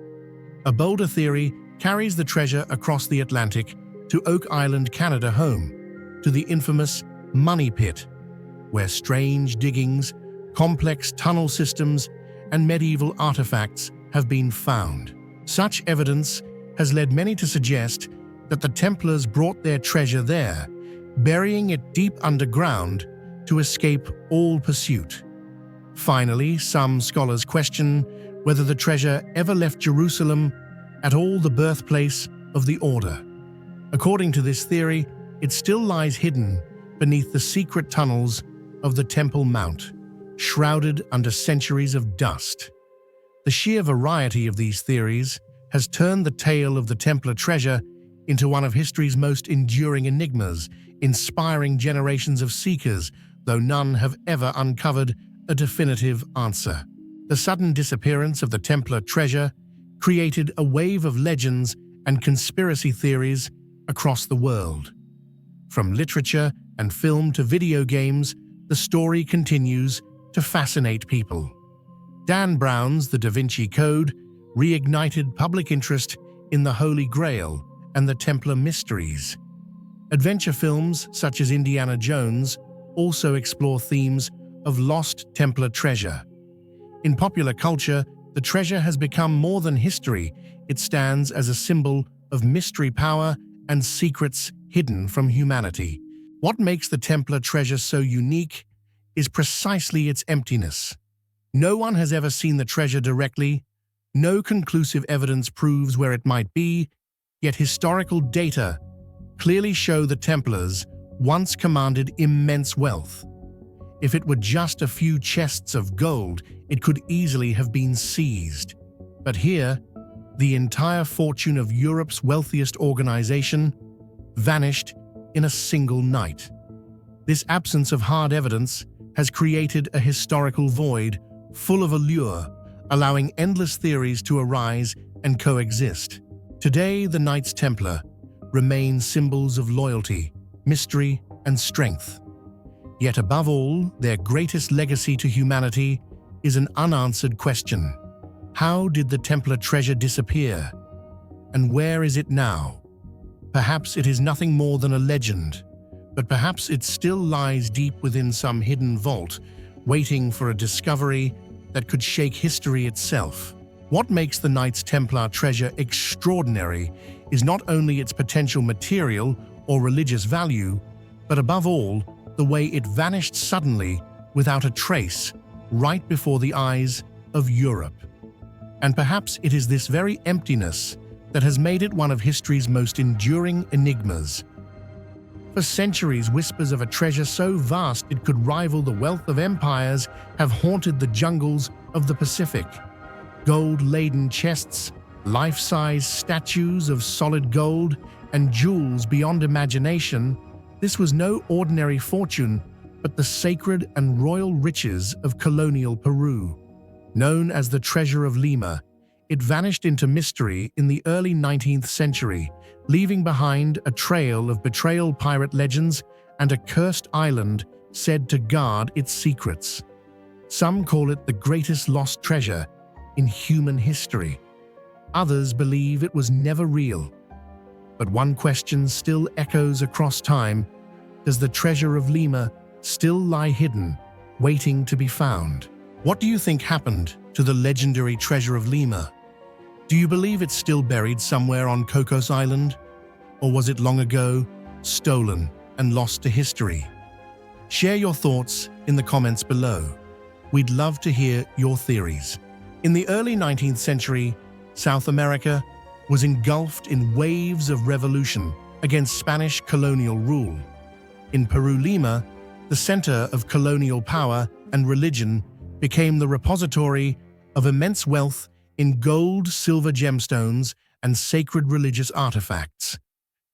A bolder theory carries the treasure across the Atlantic to Oak Island, Canada, home to the infamous Money Pit, where strange diggings, complex tunnel systems, and medieval artifacts have been found. Such evidence has led many to suggest that the Templars brought their treasure there, burying it deep underground to escape all pursuit. Finally, some scholars question whether the treasure ever left Jerusalem, at all the birthplace of the order. According to this theory, it still lies hidden beneath the secret tunnels of the Temple Mount, shrouded under centuries of dust. The sheer variety of these theories has turned the tale of the Templar treasure into one of history's most enduring enigmas, inspiring generations of seekers, though none have ever uncovered a definitive answer. The sudden disappearance of the Templar treasure created a wave of legends and conspiracy theories across the world. From literature and film to video games, the story continues to fascinate people. Dan Brown's The Da Vinci Code reignited public interest in the Holy Grail and the Templar mysteries. Adventure films such as Indiana Jones also explore themes of lost Templar treasure. In popular culture, the treasure has become more than history. It stands as a symbol of mystery, power, and secrets hidden from humanity. What makes the Templar treasure so unique is precisely its emptiness. No one has ever seen the treasure directly. No conclusive evidence proves where it might be, yet historical data clearly show the Templars once commanded immense wealth. If it were just a few chests of gold, it could easily have been seized. But here, the entire fortune of Europe's wealthiest organization vanished in a single night. This absence of hard evidence has created a historical void full of allure, allowing endless theories to arise and coexist. Today, the Knights Templar remain symbols of loyalty, mystery, and strength. Yet above all, their greatest legacy to humanity is an unanswered question. How did the Templar treasure disappear? And where is it now? Perhaps it is nothing more than a legend, but perhaps it still lies deep within some hidden vault, waiting for a discovery that could shake history itself. What makes the Knights Templar treasure extraordinary is not only its potential material or religious value, but above all, the way it vanished suddenly without a trace right before the eyes of Europe. And perhaps it is this very emptiness that has made it one of history's most enduring enigmas. For centuries, whispers of a treasure so vast it could rival the wealth of empires have haunted the jungles of the Pacific. Gold-laden chests, life-size statues of solid gold, and jewels beyond imagination, this was no ordinary fortune, but the sacred and royal riches of colonial Peru. Known as the Treasure of Lima, it vanished into mystery in the early 19th century, leaving behind a trail of betrayal, pirate legends, and a cursed island said to guard its secrets. Some call it the greatest lost treasure in human history. Others believe it was never real. But one question still echoes across time: does the Treasure of Lima still lie hidden, waiting to be found? What do you think happened to the legendary Treasure of Lima? Do you believe it's still buried somewhere on Cocos Island? Or was it long ago stolen and lost to history? Share your thoughts in the comments below. We'd love to hear your theories. In the early 19th century, South America was engulfed in waves of revolution against Spanish colonial rule. In Peru, Lima, the center of colonial power and religion, became the repository of immense wealth in gold, silver gemstones, and sacred religious artifacts.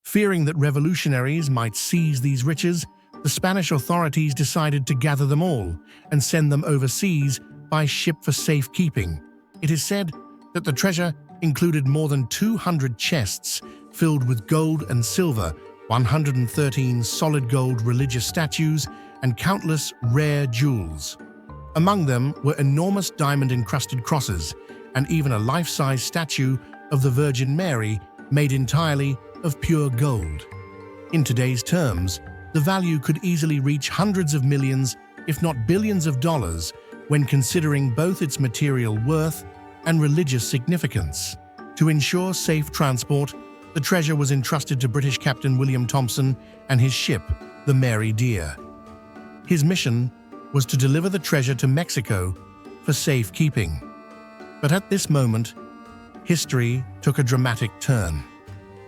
Fearing that revolutionaries might seize these riches, the Spanish authorities decided to gather them all and send them overseas by ship for safekeeping. It is said that the treasure included more than 200 chests filled with gold and silver, 113 solid gold religious statues, and countless rare jewels. Among them were enormous diamond-encrusted crosses and even a life-size statue of the Virgin Mary made entirely of pure gold. In today's terms, the value could easily reach hundreds of millions, if not billions of dollars, when considering both its material worth and religious significance. To ensure safe transport, the treasure was entrusted to British Captain William Thompson and his ship, the Mary Dear. His mission was to deliver the treasure to Mexico for safekeeping. But at this moment, history took a dramatic turn.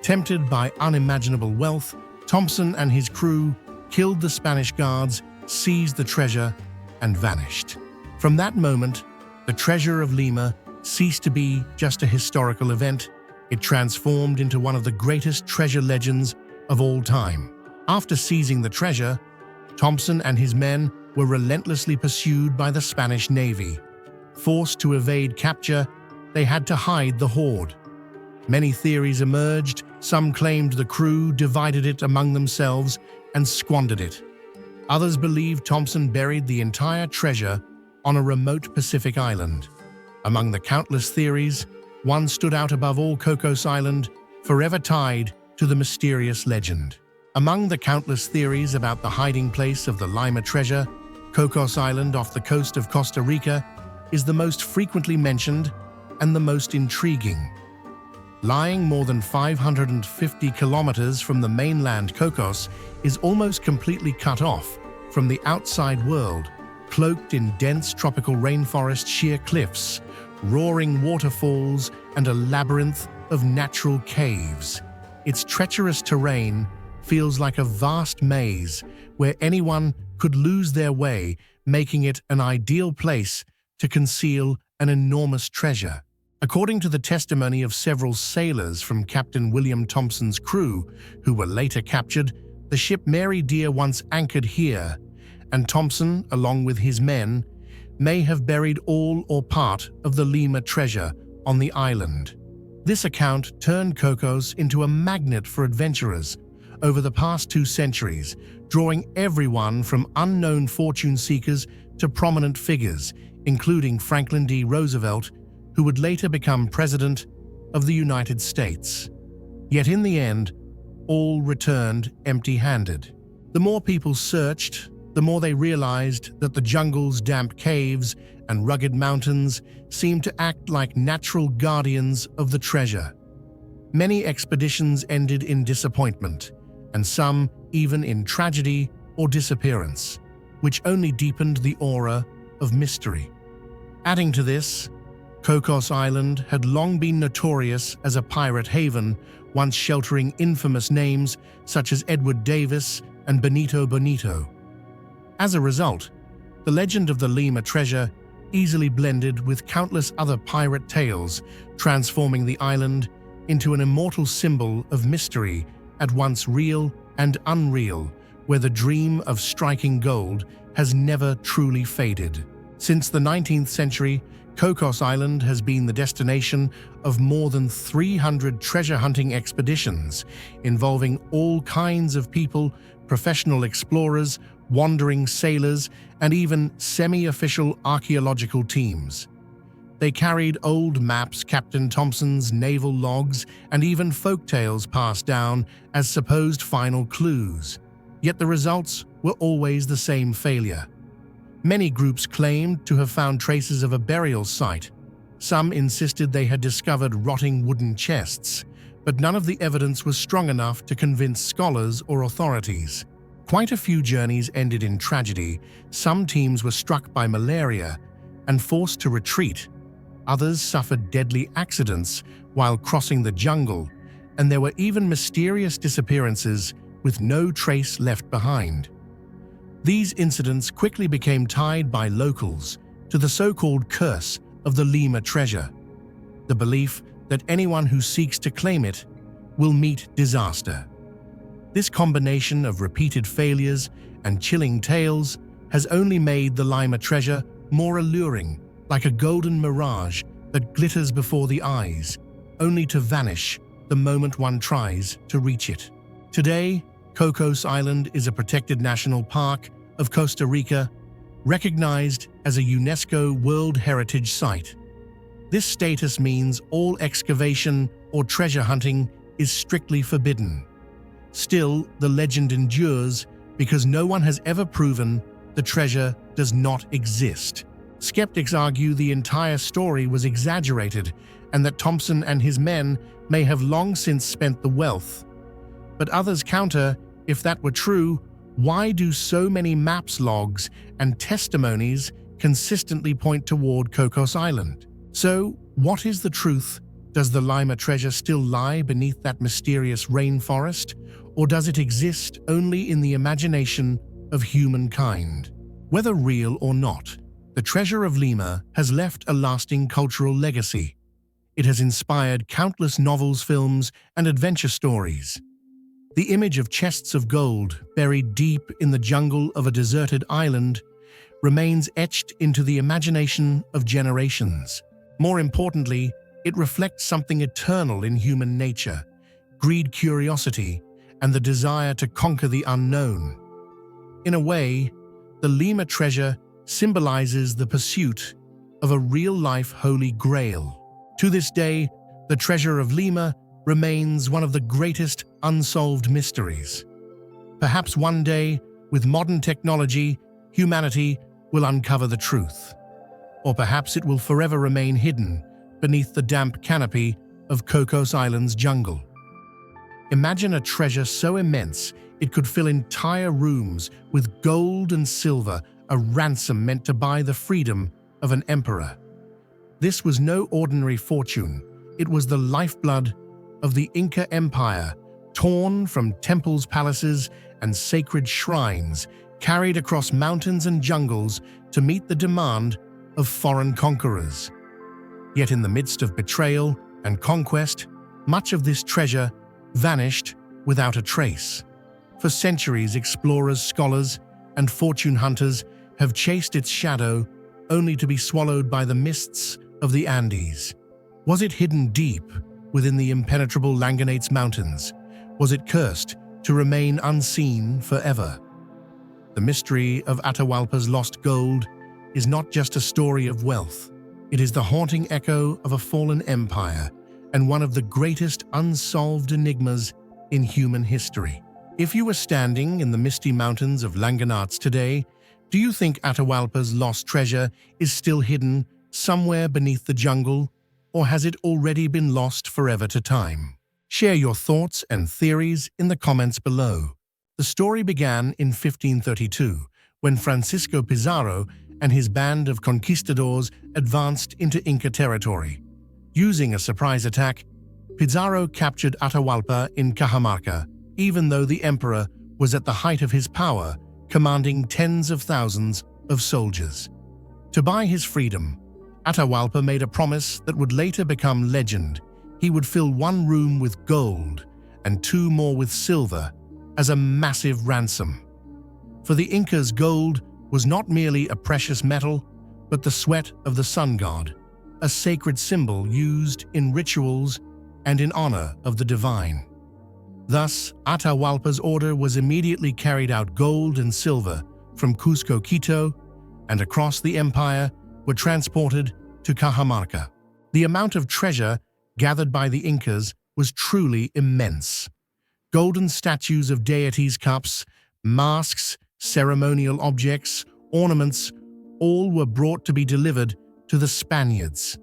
Tempted by unimaginable wealth, Thompson and his crew killed the Spanish guards, seized the treasure, and vanished. From that moment, the treasure of Lima ceased to be just a historical event. It transformed into one of the greatest treasure legends of all time. After seizing the treasure, Thompson and his men were relentlessly pursued by the Spanish Navy. Forced to evade capture, they had to hide the hoard. Many theories emerged. Some claimed the crew divided it among themselves and squandered it. Others believed Thompson buried the entire treasure on a remote Pacific island. Among the countless theories, one stood out above all: Cocos Island, forever tied to the mysterious legend. Among the countless theories about the hiding place of the Lima treasure, Cocos Island off the coast of Costa Rica is the most frequently mentioned and the most intriguing. Lying more than 550 kilometers from the mainland, Cocos is almost completely cut off from the outside world, cloaked in dense tropical rainforest, sheer cliffs, roaring waterfalls, and a labyrinth of natural caves. Its treacherous terrain feels like a vast maze where anyone could lose their way, making it an ideal place to conceal an enormous treasure. According to the testimony of several sailors from Captain William Thompson's crew, who were later captured, the ship Mary Dear once anchored here, and Thompson, along with his men, may have buried all or part of the Lima treasure on the island. This account turned Cocos into a magnet for adventurers over the past 2 centuries, drawing everyone from unknown fortune seekers to prominent figures, including Franklin D. Roosevelt, who would later become President of the United States. Yet in the end, all returned empty-handed. The more people searched, the more they realized that the jungle's damp caves and rugged mountains seemed to act like natural guardians of the treasure. Many expeditions ended in disappointment, and some even in tragedy or disappearance, which only deepened the aura of mystery. Adding to this, Cocos Island had long been notorious as a pirate haven, once sheltering infamous names such as Edward Davis and Benito Bonito. As a result, the legend of the Lima treasure easily blended with countless other pirate tales, transforming the island into an immortal symbol of mystery, at once real and unreal, where the dream of striking gold has never truly faded. Since the 19th century, Cocos Island has been the destination of more than 300 treasure hunting expeditions, involving all kinds of people, professional explorers, wandering sailors, and even semi-official archaeological teams. They carried old maps, Captain Thompson's naval logs, and even folktales passed down as supposed final clues. Yet the results were always the same: failure. Many groups claimed to have found traces of a burial site. Some insisted they had discovered rotting wooden chests, but none of the evidence was strong enough to convince scholars or authorities. Quite a few journeys ended in tragedy. Some teams were struck by malaria and forced to retreat. Others suffered deadly accidents while crossing the jungle, and there were even mysterious disappearances with no trace left behind. These incidents quickly became tied by locals to the so-called curse of the Lima treasure, the belief that anyone who seeks to claim it will meet disaster. This combination of repeated failures and chilling tales has only made the Lima treasure more alluring, like a golden mirage that glitters before the eyes, only to vanish the moment one tries to reach it. Today, Cocos Island is a protected national park of Costa Rica, recognized as a UNESCO World Heritage Site. This status means all excavation or treasure hunting is strictly forbidden. Still, the legend endures because no one has ever proven the treasure does not exist. Skeptics argue the entire story was exaggerated and that Thompson and his men may have long since spent the wealth. But others counter, if that were true, why do so many maps, logs, and testimonies consistently point toward Cocos Island? So, what is the truth? Does the Lima treasure still lie beneath that mysterious rainforest, or does it exist only in the imagination of humankind? Whether real or not, the treasure of Lima has left a lasting cultural legacy. It has inspired countless novels, films, and adventure stories. The image of chests of gold buried deep in the jungle of a deserted island remains etched into the imagination of generations. More importantly, it reflects something eternal in human nature: greed, curiosity, and the desire to conquer the unknown. In a way, the Lima treasure symbolizes the pursuit of a real-life holy grail. To this day, the treasure of Lima remains one of the greatest unsolved mysteries. Perhaps one day, with modern technology, humanity will uncover the truth. Or perhaps it will forever remain hidden beneath the damp canopy of Cocos Island's jungle. Imagine a treasure so immense it could fill entire rooms with gold and silver, a ransom meant to buy the freedom of an emperor. This was no ordinary fortune. It was the lifeblood of the Inca Empire, torn from temples, palaces, and sacred shrines, carried across mountains and jungles to meet the demand of foreign conquerors. Yet in the midst of betrayal and conquest, much of this treasure vanished without a trace. For centuries, explorers, scholars, and fortune hunters have chased its shadow, only to be swallowed by the mists of the Andes. Was it hidden deep within the impenetrable Languenates Mountains? Was it cursed to remain unseen forever? The mystery of Atahualpa's lost gold is not just a story of wealth. It is the haunting echo of a fallen empire and one of the greatest unsolved enigmas in human history. If you were standing in the misty mountains of Languenates today, do you think Atahualpa's lost treasure is still hidden somewhere beneath the jungle, or has it already been lost forever to time? Share your thoughts and theories in the comments below. The story began in 1532, when Francisco Pizarro and his band of conquistadors advanced into Inca territory. Using a surprise attack, Pizarro captured Atahualpa in Cajamarca, even though the emperor was at the height of his power, commanding tens of thousands of soldiers. To buy his freedom, Atahualpa made a promise that would later become legend. He would fill one room with gold and two more with silver as a massive ransom. For the Incas, gold was not merely a precious metal, but the sweat of the sun god, a sacred symbol used in rituals and in honor of the divine. Thus, Atahualpa's order was immediately carried out. Gold and silver from Cusco, Quito, and across the empire were transported to Cajamarca. The amount of treasure gathered by the Incas was truly immense. Golden statues of deities, cups, masks, ceremonial objects, ornaments, all were brought to be delivered to the Spaniards.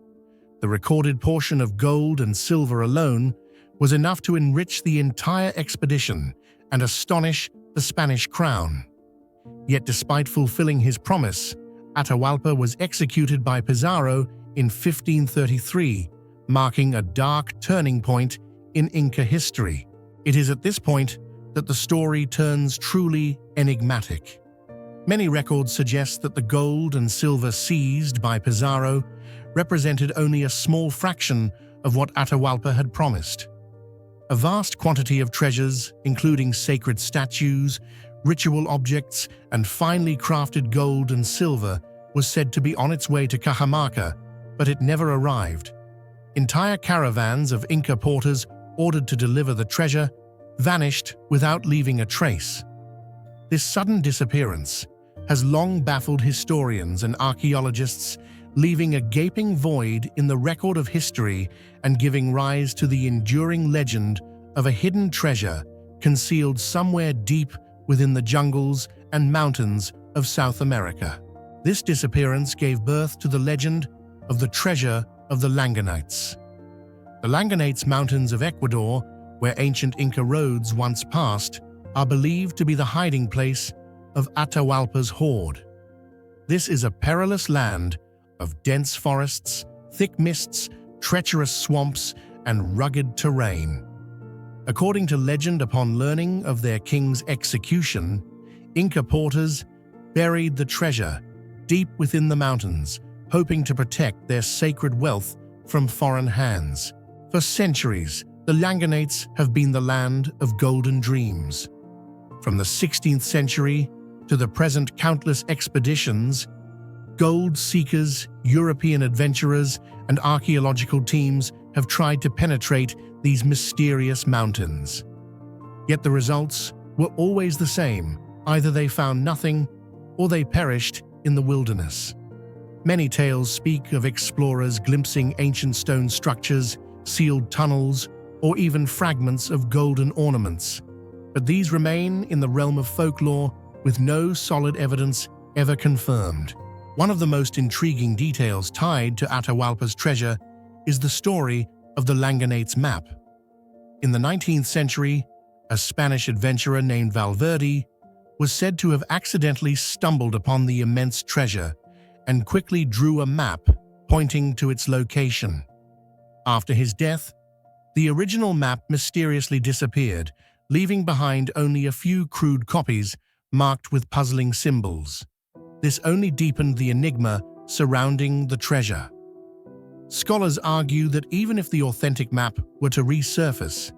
The recorded portion of gold and silver alone was enough to enrich the entire expedition and astonish the Spanish crown. Yet despite fulfilling his promise, Atahualpa was executed by Pizarro in 1533, marking a dark turning point in Inca history. It is at this point that the story turns truly enigmatic. Many records suggest that the gold and silver seized by Pizarro represented only a small fraction of what Atahualpa had promised. A vast quantity of treasures, including sacred statues, ritual objects, and finely crafted gold and silver, was said to be on its way to Cajamarca, but it never arrived. Entire caravans of Inca porters ordered to deliver the treasure vanished without leaving a trace. This sudden disappearance has long baffled historians and archaeologists, leaving a gaping void in the record of history and giving rise to the enduring legend of a hidden treasure concealed somewhere deep within the jungles and mountains of South America. This disappearance gave birth to the legend of the treasure of the Langanites. The Langanites Mountains of Ecuador, where ancient Inca roads once passed, are believed to be the hiding place of Atahualpa's hoard. This is a perilous land of dense forests, thick mists, treacherous swamps, and rugged terrain. According to legend, upon learning of their king's execution, Inca porters buried the treasure deep within the mountains, hoping to protect their sacred wealth from foreign hands. For centuries, the Langanites have been the land of golden dreams. From the 16th century to the present, countless expeditions, gold seekers, European adventurers, and archaeological teams have tried to penetrate these mysterious mountains. Yet the results were always the same. Either they found nothing or they perished in the wilderness. Many tales speak of explorers glimpsing ancient stone structures, sealed tunnels, or even fragments of golden ornaments. But these remain in the realm of folklore, with no solid evidence ever confirmed. One of the most intriguing details tied to Atahualpa's treasure is the story of the Langanites map. In the 19th century, a Spanish adventurer named Valverde was said to have accidentally stumbled upon the immense treasure and quickly drew a map pointing to its location. After his death, the original map mysteriously disappeared, leaving behind only a few crude copies marked with puzzling symbols. This only deepened the enigma surrounding the treasure. Scholars argue that even if the authentic map were to resurface,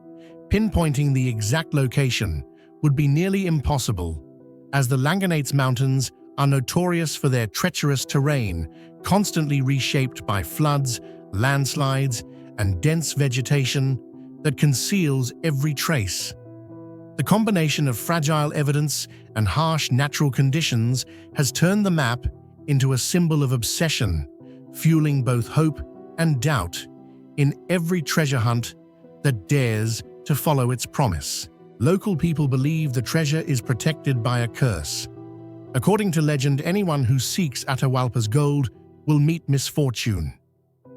pinpointing the exact location would be nearly impossible, as the Langanites Mountains are notorious for their treacherous terrain, constantly reshaped by floods, landslides, and dense vegetation that conceals every trace. The combination of fragile evidence and harsh natural conditions has turned the map into a symbol of obsession, fueling both hope and doubt in every treasure hunt that dares to follow its promise. Local people believe the treasure is protected by a curse. According to legend, anyone who seeks Atahualpa's gold will meet misfortune.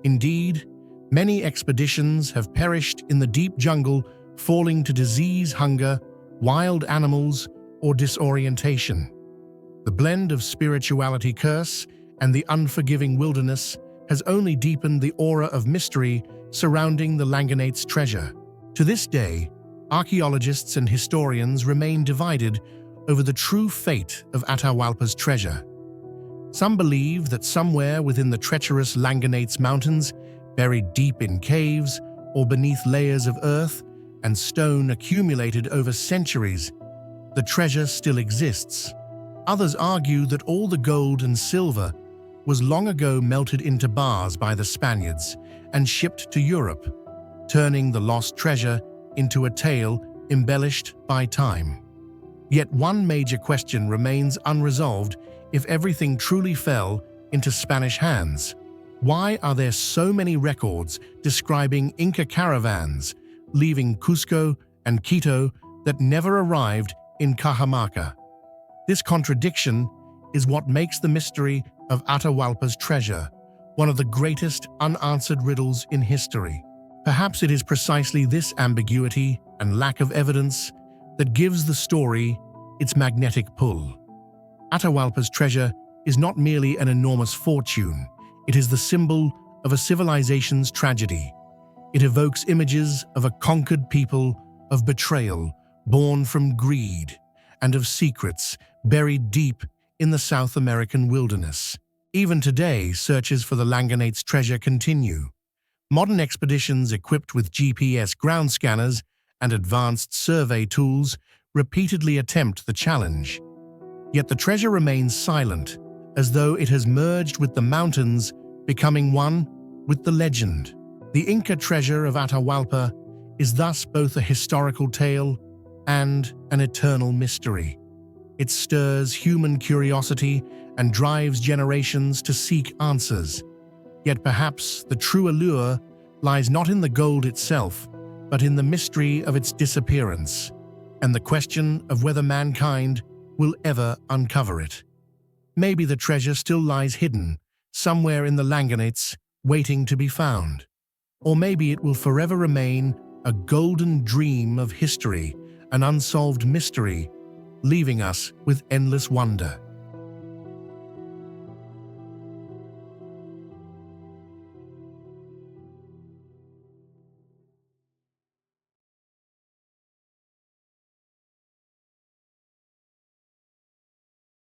Indeed, many expeditions have perished in the deep jungle, falling to disease, hunger, wild animals, or disorientation. The blend of spirituality, curse, and the unforgiving wilderness has only deepened the aura of mystery surrounding the Langanites' treasure. To this day, archaeologists and historians remain divided over the true fate of Atahualpa's treasure. Some believe that somewhere within the treacherous Langanites Mountains, buried deep in caves or beneath layers of earth and stone accumulated over centuries, the treasure still exists. Others argue that all the gold and silver was long ago melted into bars by the Spaniards and shipped to Europe, turning the lost treasure into a tale embellished by time. Yet one major question remains unresolved: if everything truly fell into Spanish hands, why are there so many records describing Inca caravans leaving Cusco and Quito that never arrived in Cajamarca? This contradiction is what makes the mystery of Atahualpa's treasure one of the greatest unanswered riddles in history. Perhaps it is precisely this ambiguity and lack of evidence that gives the story its magnetic pull. Atahualpa's treasure is not merely an enormous fortune, it is the symbol of a civilization's tragedy. It evokes images of a conquered people, of betrayal born from greed, and of secrets buried deep in the South American wilderness. Even today, searches for the Langanites' treasure continue. Modern expeditions equipped with GPS ground scanners and advanced survey tools repeatedly attempt the challenge. Yet the treasure remains silent, as though it has merged with the mountains, becoming one with the legend. The Inca treasure of Atahualpa is thus both a historical tale and an eternal mystery. It stirs human curiosity and drives generations to seek answers. Yet perhaps the true allure lies not in the gold itself, but in the mystery of its disappearance, and the question of whether mankind will ever uncover it. Maybe the treasure still lies hidden, somewhere in the Langanites, waiting to be found. Or maybe it will forever remain a golden dream of history, an unsolved mystery, leaving us with endless wonder.